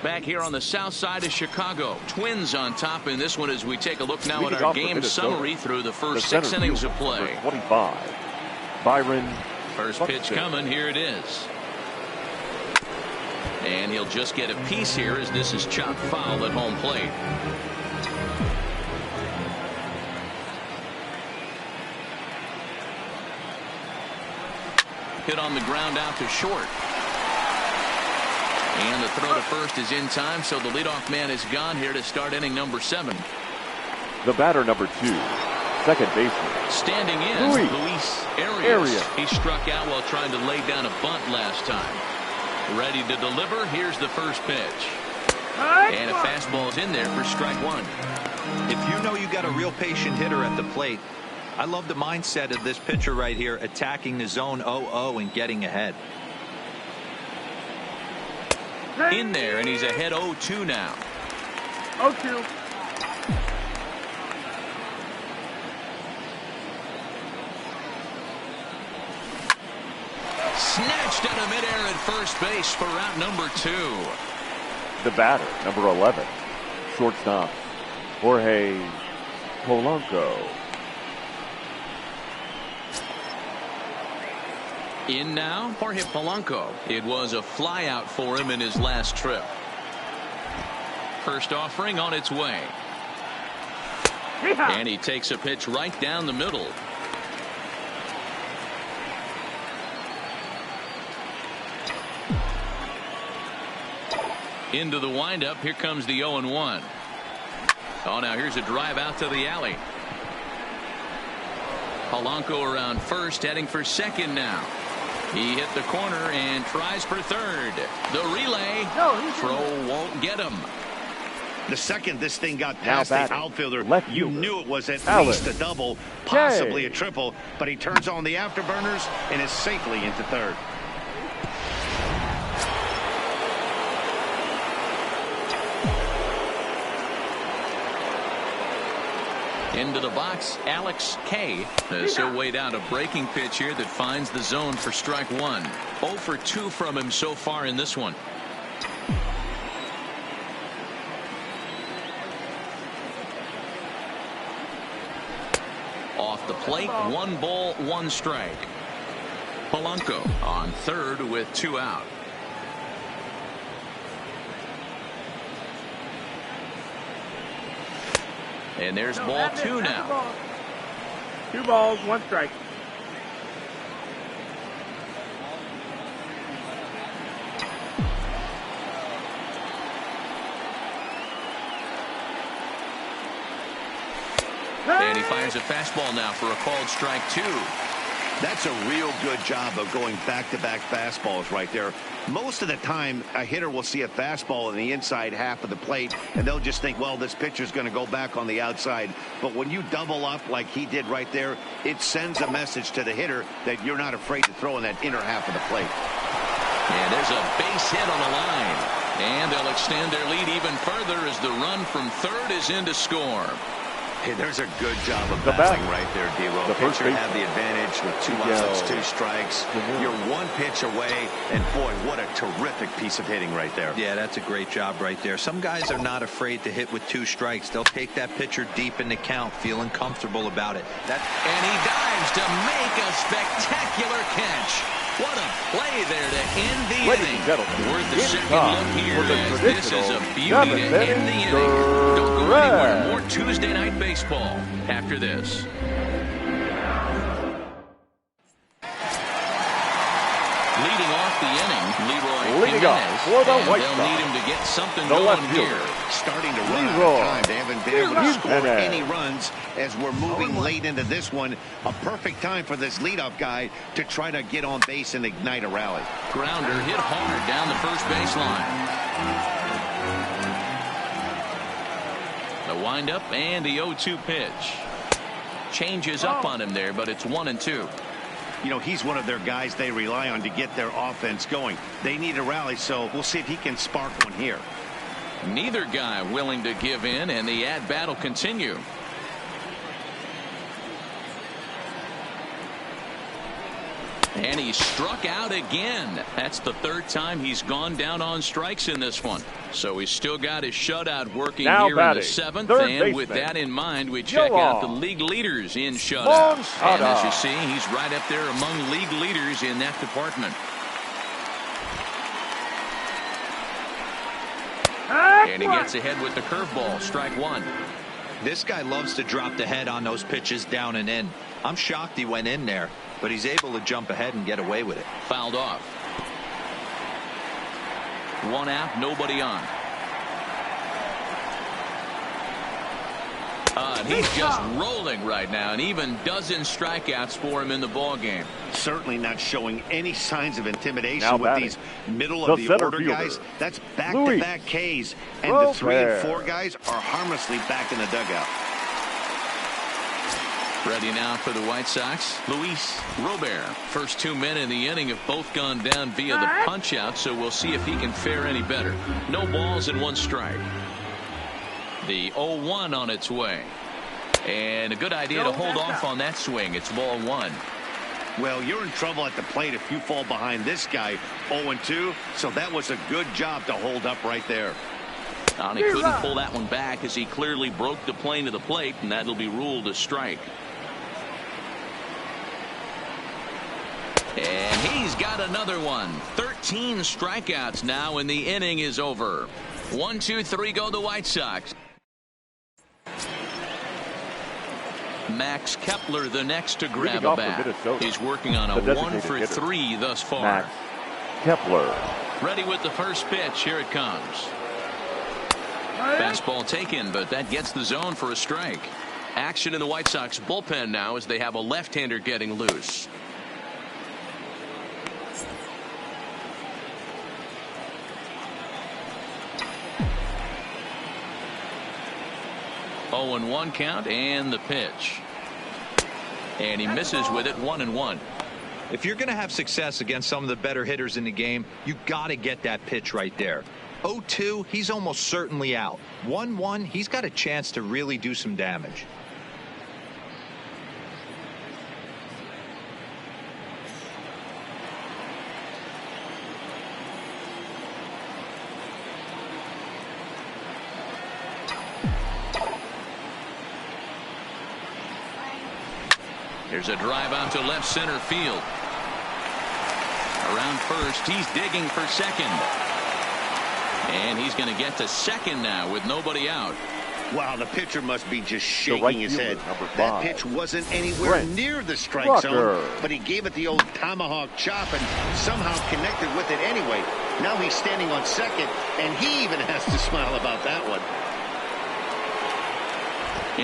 Back here on the south side of Chicago. Twins on top in this one as we take a look now at our game summary through the first 6 innings of play. 25. Byron. First pitch coming. Here it is. And he'll just get a piece here as this is chopped foul at home plate. Hit on the ground out to short. And the throw to first is in time, so the leadoff man is gone here to start inning number 7. The batter, number 2, second baseman. Standing in, Luis Arias. He struck out while trying to lay down a bunt last time. Ready to deliver. Here's the first pitch. And a fastball is in there for strike 1. If you know you got a real patient hitter at the plate, I love the mindset of this pitcher right here, attacking the zone 0-0 and getting ahead. In there, and he's ahead 0-2 now. 0-2. Snatched out of midair at first base for route number 2. The batter, number 11, shortstop, Jorge Polanco. In now, Jorge Polanco. It was a flyout for him in his last trip. First offering on its way. And he takes a pitch right down the middle. Into the windup. Here comes the 0-1. Oh, now here's a drive out to the alley. Polanco around first, heading for second now. He hit the corner and tries for third. The relay. Throw won't get him. The second this thing got past the outfielder, you knew it was at least a double, possibly a triple, but he turns on the afterburners and is safely into third. Into the box, Alex K. He'll wait out a breaking pitch here that finds the zone for strike 1. 0 for 2 from him so far in this one. Off the plate, 1 ball, 1 strike. Polanco on third with 2 out. And there's ball 2 now. 2 balls, 1 strike. And he fires a fastball now for a called strike 2. That's a real good job of going back-to-back fastballs right there. Most of the time, a hitter will see a fastball in the inside half of the plate, and they'll just think, well, this pitcher's going to go back on the outside. But when you double up like he did right there, it sends a message to the hitter that you're not afraid to throw in that inner half of the plate. And there's a base hit on the line. And they'll extend their lead even further as the run from third is in to score. Hey, there's a good job of battling right there, D-Roll. The pitcher had the advantage with 2 outs, 2 strikes. You're 1 pitch away, and boy, what a terrific piece of hitting right there. Yeah, that's a great job right there. Some guys are not afraid to hit with 2 strikes. They'll take that pitcher deep in the count, feeling comfortable about it. And he dives to make a spectacular catch. What a play there to end the inning. Worth a second look here as this is a beauty to end the inning. Don't go anywhere. More Tuesday Night Baseball after this. Leading off the inning, Leroy Jimenez, for the White they'll Sox. need him to get something going here. Starting to run out of time. They haven't been able to score any runs as we're moving late into this one. A perfect time for this leadoff guy to try to get on base and ignite a rally. Grounder hit hard down the first baseline. The windup and the 0-2 pitch. Changes up on him there, but it's 1-2. You know, he's one of their guys they rely on to get their offense going. They need a rally, so we'll see if he can spark one here. Neither guy willing to give in, and the at-bat will continue. And he struck out again. That's the 3rd time he's gone down on strikes in this one. So he's still got his shutout working now here batting, in the 7th. third And baseman, with that in mind, we check out the league leaders in shutouts. Moncada. And as you see, he's right up there among league leaders in that department. And he gets ahead with the curveball, strike 1. This guy loves to drop the head on those pitches down and in. I'm shocked he went in there, but he's able to jump ahead and get away with it. Fouled off. One out, nobody on. And he's just rolling right now, and even dozen strikeouts for him in the ball game. Certainly not showing any signs of intimidation Now with batting, these middle-of-the-order guys. That's back-to-back Ks, and the 3 and 4 guys are harmlessly back in the dugout. Ready now for the White Sox, Luis Robert. First 2 men in the inning have both gone down via the punch-out, so we'll see if he can fare any better. No balls and 1 strike. The 0-1 on its way. And a good idea to hold off on that swing. It's ball 1. Well, you're in trouble at the plate if you fall behind this guy 0-2, so that was a good job to hold up right there. And he couldn't pull that one back as he clearly broke the plane to the plate, and that'll be ruled a strike. And he's got another one. 13 strikeouts now, and the inning is over. 1, 2, 3 go the White Sox. Max Kepler the next to grab a bat. He's working on a 1 for 3 thus far. Max Kepler. Ready with the first pitch. Here it comes. Fastball taken, but that gets the zone for a strike. Action in the White Sox bullpen now as they have a left-hander getting loose. Oh, and 1 count, and the pitch. And he misses with it. 1-1. If you're going to have success against some of the better hitters in the game, you got to get that pitch right there. 0-2, he's almost certainly out. 1-1, he's got a chance to really do some damage. There's a drive out to left center field. Around first, he's digging for second. And he's going to get to second now with nobody out. Wow, the pitcher must be just shaking his head. That pitch wasn't anywhere near the strike zone, but he gave it the old tomahawk chop and somehow connected with it anyway. Now he's standing on second, and he even has to smile about that one.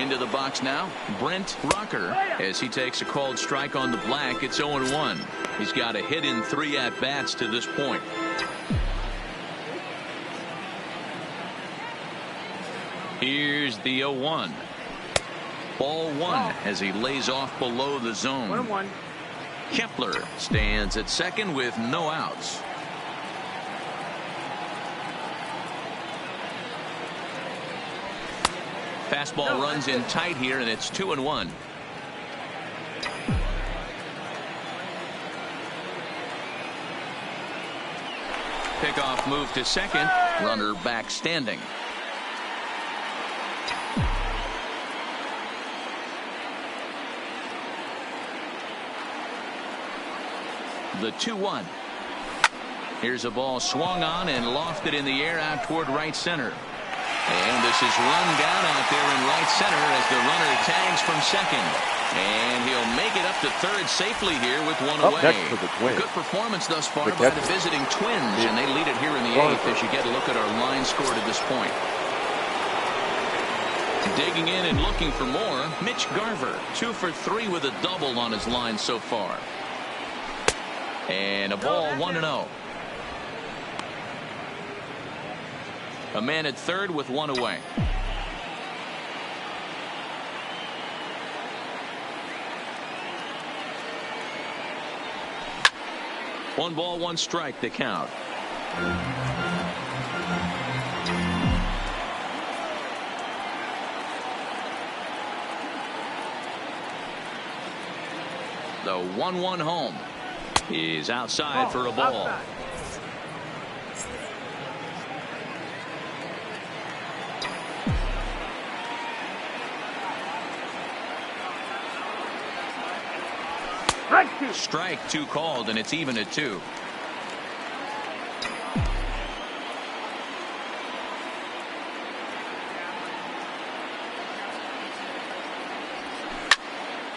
Into the box now, Brent Rocker, as he takes a called strike on the black. It's 0-1. He's got a hit in 3 at-bats to this point. Here's the 0-1. Ball 1 as he lays off below the zone. 1-1. Kepler stands at second with no outs. Fastball runs in tight here, and it's 2-1. Pickoff move to second. Runner back standing. The 2-1. Here's a ball swung on and lofted in the air out toward right center. And this is run down out there in right center as the runner tags from second. And he'll make it up to third safely here with 1 away. Good performance thus far by the visiting Twins, and they lead it here in the 8th as you get a look at our line score to this point. Digging in and looking for more, Mitch Garver, 2 for 3 with a double on his line so far. And a ball 1-0. A man at third with 1 away. One ball, 1 strike to count. The 1-1 home is outside for a ball. Strike 2 called, and it's even at 2.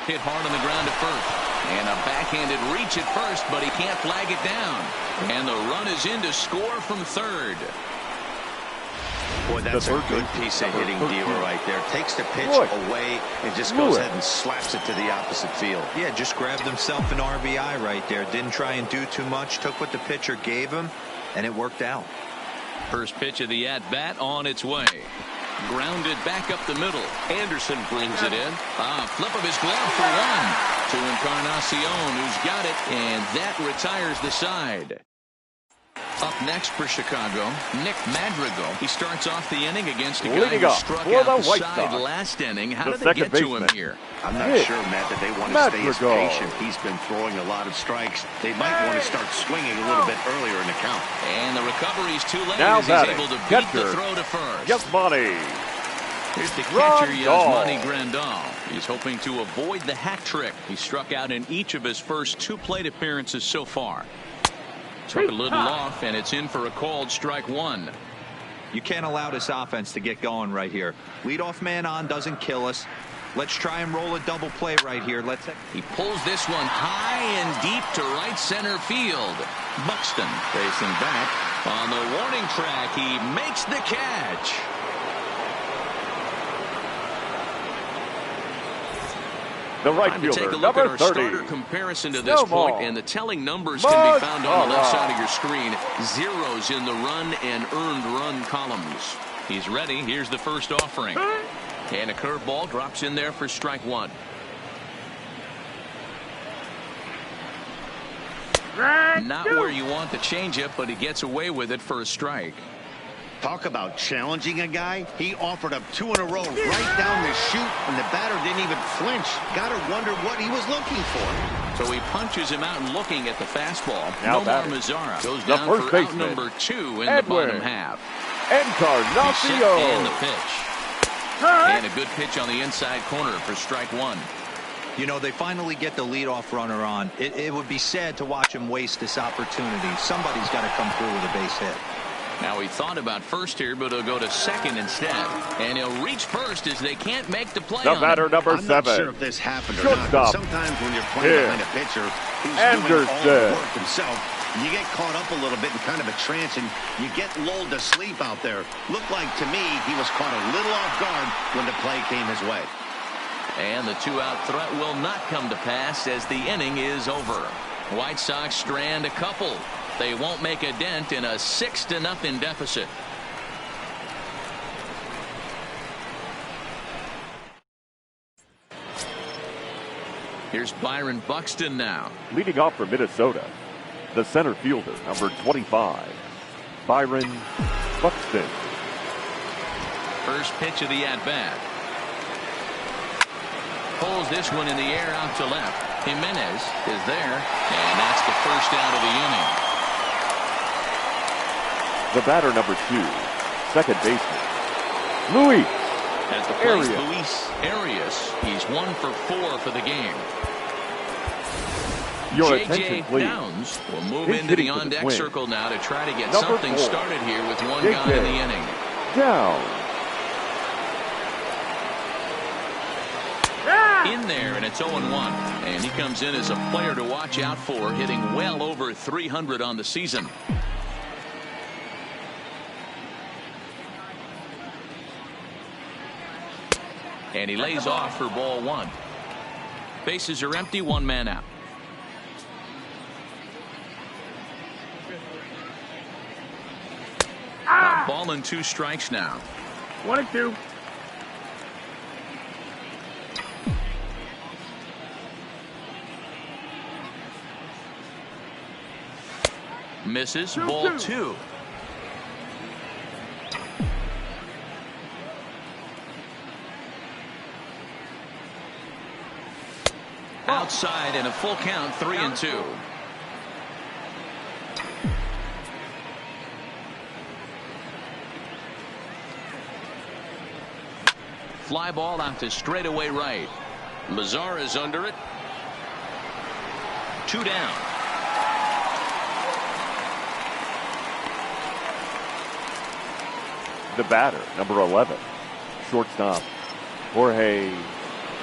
Hit hard on the ground at first. And a backhanded reach at first, but he can't flag it down. And the run is in to score from third. Boy, that's a good piece of hitting dealer right there. Takes the pitch away and just goes ahead and slaps it to the opposite field. Yeah, just grabbed himself an RBI right there. Didn't try and do too much. Took what the pitcher gave him, and it worked out. First pitch of the at-bat on its way. Grounded back up the middle. Anderson brings it in. Flip of his glove for one. To Encarnacion, who's got it, and that retires the side. Up next for Chicago, Nick Madrigal. He starts off the inning against a guy who struck out the side last inning. How did they get to him here? I'm not sure, Matt, that they want to stay as patient. He's been throwing a lot of strikes. They might want to start swinging a little bit earlier in the count. And the recovery's too late now as he's able to beat the throw to first. Yasmani. Here's the catcher, Yasmani Grandal. He's hoping to avoid the hack trick. He struck out in each of his first 2 plate appearances so far. Took a little off, and it's in for a called strike one. You can't allow this offense to get going right here. Leadoff man on doesn't kill us. Let's try and roll a double play right here. He pulls this one high and deep to right center field. Buxton facing back. On the warning track, he makes the catch. The right fielder, take a look at our 30. starter comparison to this point, and the telling numbers can be found on the left side of your screen. Zeros in the run and earned run columns. He's ready. Here's the first offering. And a curveball drops in there for strike one. Not where you want the changeup, but he gets away with it for a strike. Talk about challenging a guy. He offered up 2 in a row right down the chute, and the batter didn't even flinch. Gotta wonder what he was looking for. So he punches him out and looking at the fastball. Now Nomar Mazara goes the down first for out baseman, number 2 in Edwin. the bottom half. Encarnacion. And the pitch. And a good pitch on the inside corner for strike one. You know, they finally get the leadoff runner on. It would be sad to watch him waste this opportunity. Somebody's got to come through with a base hit. Now he thought about first here, but he'll go to second instead. And he'll reach first as they can't make the play. The batter, number 7. I'm not sure if this happened or not, but sometimes when you're playing behind a pitcher who's doing all the work himself, you get caught up a little bit in kind of a trance, and you get lulled to sleep out there. Looked like to me he was caught a little off guard when the play came his way. And the 2-out threat will not come to pass as the inning is over. White Sox strand a couple. They won't make a dent in a 6-0 deficit. Here's Byron Buxton now. Leading off for Minnesota, the center fielder, number 25, Byron Buxton. First pitch of the at-bat. Pulls this one in the air out to left. Jimenez is there, and that's the first out of the inning. The batter, number 2, second baseman, Luis. At the plate, Luis Arias. He's 1 for 4 for the game. Your J.J. attention, please. Downs will move into the on-deck circle now to try to get something 4. started here with one J.J. guy in the inning. Down. In there, and it's 0-1. And he comes in as a player to watch out for, hitting well over 300 on the season. And he lays off for ball 1. Bases are empty, 1 man out. Ball and 2 strikes now. 1-2. Misses. Ball 2. Outside and a full count, 3-2. Fly ball out to straightaway right. Mazara is under it. 2 down. The batter, number 11, shortstop, Jorge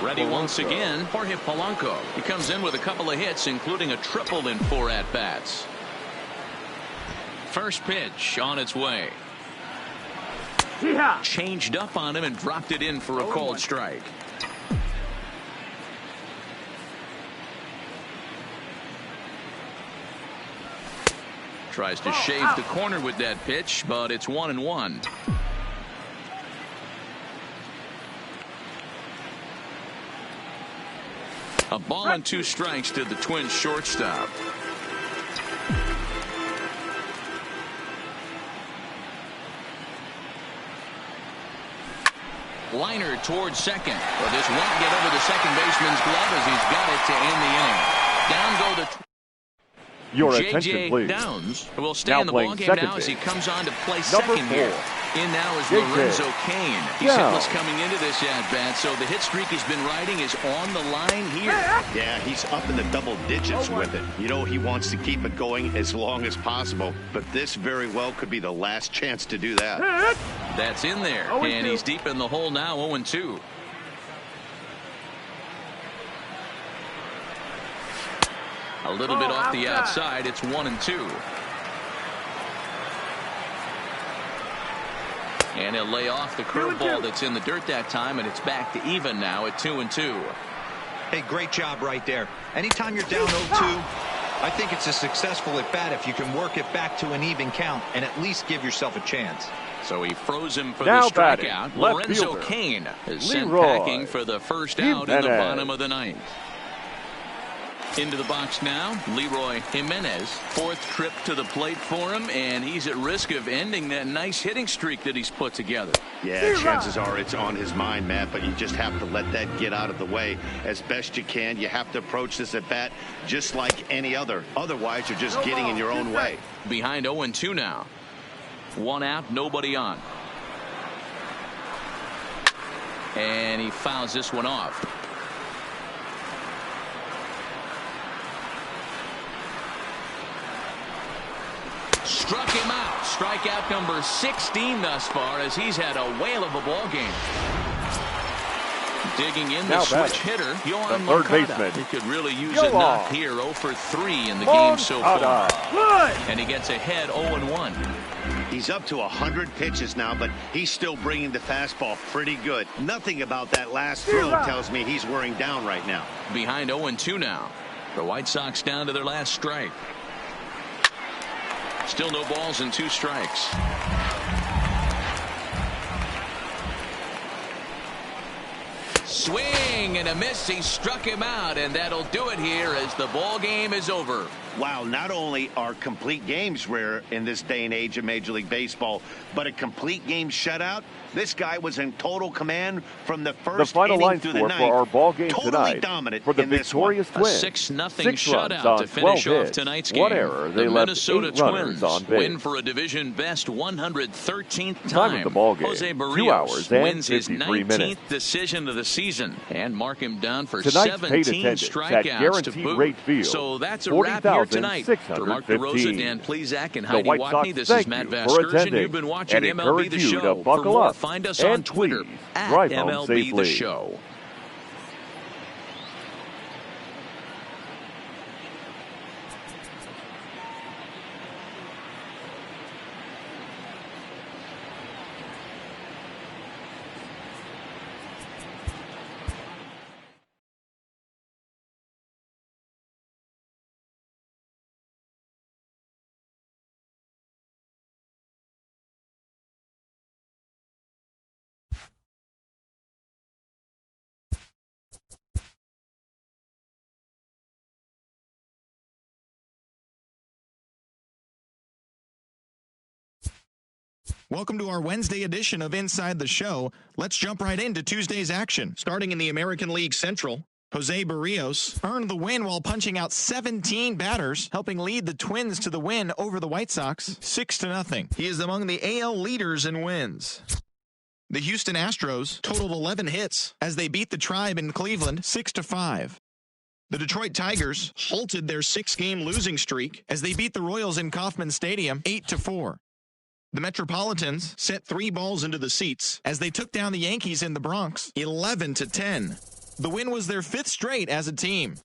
Ready once again, Jorge Polanco. He comes in with a couple of hits, including a triple in 4 at-bats. First pitch on its way. Yeah. Changed up on him and dropped it in for a called strike. Tries to shave the corner with that pitch, but it's 1-1. A ball and 2 strikes to the Twins shortstop. Liner towards second, but this won't get over the second baseman's glove as he's got it to end the inning. Down go the Your attention, J.J. please. Downs will stay Now in the ball playing game second now as he base. comes on to play Number second 4. here. In now is J.J. Lorenzo Cain. He's Down. hitless coming into this at-bat, so the hit streak he's been riding is on the line here. Yeah, he's up in the double digits with it. You know, he wants to keep it going as long as possible, but this very well could be the last chance to do that. That's in there, and he's deep in the hole now, 0-2. A little bit off the outside. It's 1-2. And he'll lay off the curveball that's in the dirt that time, and it's back to even now at 2-2. Hey, great job right there. Anytime you're down 0-2, I think it's a successful at bat if you can work it back to an even count and at least give yourself a chance. So he froze him for Now the strikeout. batting, left Lorenzo fielder, Cain is sent Leroy packing for the first out in the bottom of the ninth. Into the box now, Leroy Jimenez. 4th trip to the plate for him, and he's at risk of ending that nice hitting streak that he's put together. Yeah, chances are it's on his mind, Matt, but you just have to let that get out of the way as best you can. You have to approach this at bat just like any other. Otherwise, you're just getting in your own way. Behind 0-2 now. 1 out, nobody on. And he fouls this one off. Struck him out. Strikeout number 16 thus far as he's had a whale of a ball game. Digging in the Now switch batting, hitter, Yohan the third Moncada. baseman, He could really use Yohan a knock here. 0 for 3 in the game so far. And he gets ahead 0-1. He's up to 100 pitches now, but he's still bringing the fastball pretty good. Nothing about that last throw tells me he's wearing down right now. Behind 0-2 now. The White Sox down to their last strike. Still no balls and 2 strikes. Swing and a miss. He struck him out, and that'll do it here as the ball game is over. Wow, not only are complete games rare in this day and age of Major League Baseball, but a complete game shutout. This guy was in total command from the first inning through the ninth. For our ball game totally tonight dominant for the in this one. victorious A Twins. 6-0 6 runs shutout on to finish 12 off hits. tonight's game. 1 error. They The left Minnesota 8 runners Twins on base. win for a division best 113th Time at the ball game, Jose 2 Barrios hours and wins his 53 19th minutes. decision of the season, and mark him down for Tonight's paid 17 attendance at strikeouts to Guaranteed boot. Rate Field, So that's a wrap here tonight. For Mark DeRosa, 40,615. Dan Plezak, and The Heidi White Watney, Sox this thank is Matt you for Vasgersian. attending You've been watching and MLB encourage The you Show. to For buckle more, up find us and on Twitter please at drive home MLB The safely. Show. Welcome to our Wednesday edition of Inside the Show. Let's jump right into Tuesday's action. Starting in the American League Central, Jose Barrios earned the win while punching out 17 batters, helping lead the Twins to the win over the White Sox 6-0. He is among the AL leaders in wins. The Houston Astros totaled 11 hits as they beat the Tribe in Cleveland 6-5. The Detroit Tigers halted their 6-game losing streak as they beat the Royals in Kauffman Stadium 8-4. The Metropolitans sent 3 balls into the seats as they took down the Yankees in the Bronx 11-10. The win was their 5th straight as a team.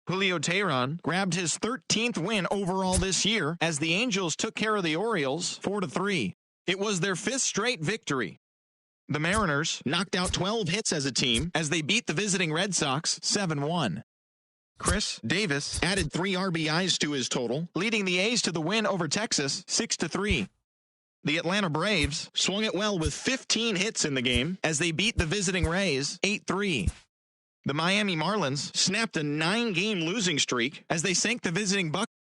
Julio Teheran grabbed his 13th win overall this year as the Angels took care of the Orioles 4-3. It was their 5th straight victory. The Mariners knocked out 12 hits as a team as they beat the visiting Red Sox 7-1. Chris Davis added 3 RBIs to his total, leading the A's to the win over Texas 6-3. The Atlanta Braves swung it well with 15 hits in the game as they beat the visiting Rays 8-3. The Miami Marlins snapped a 9-game losing streak as they sank the visiting Bucks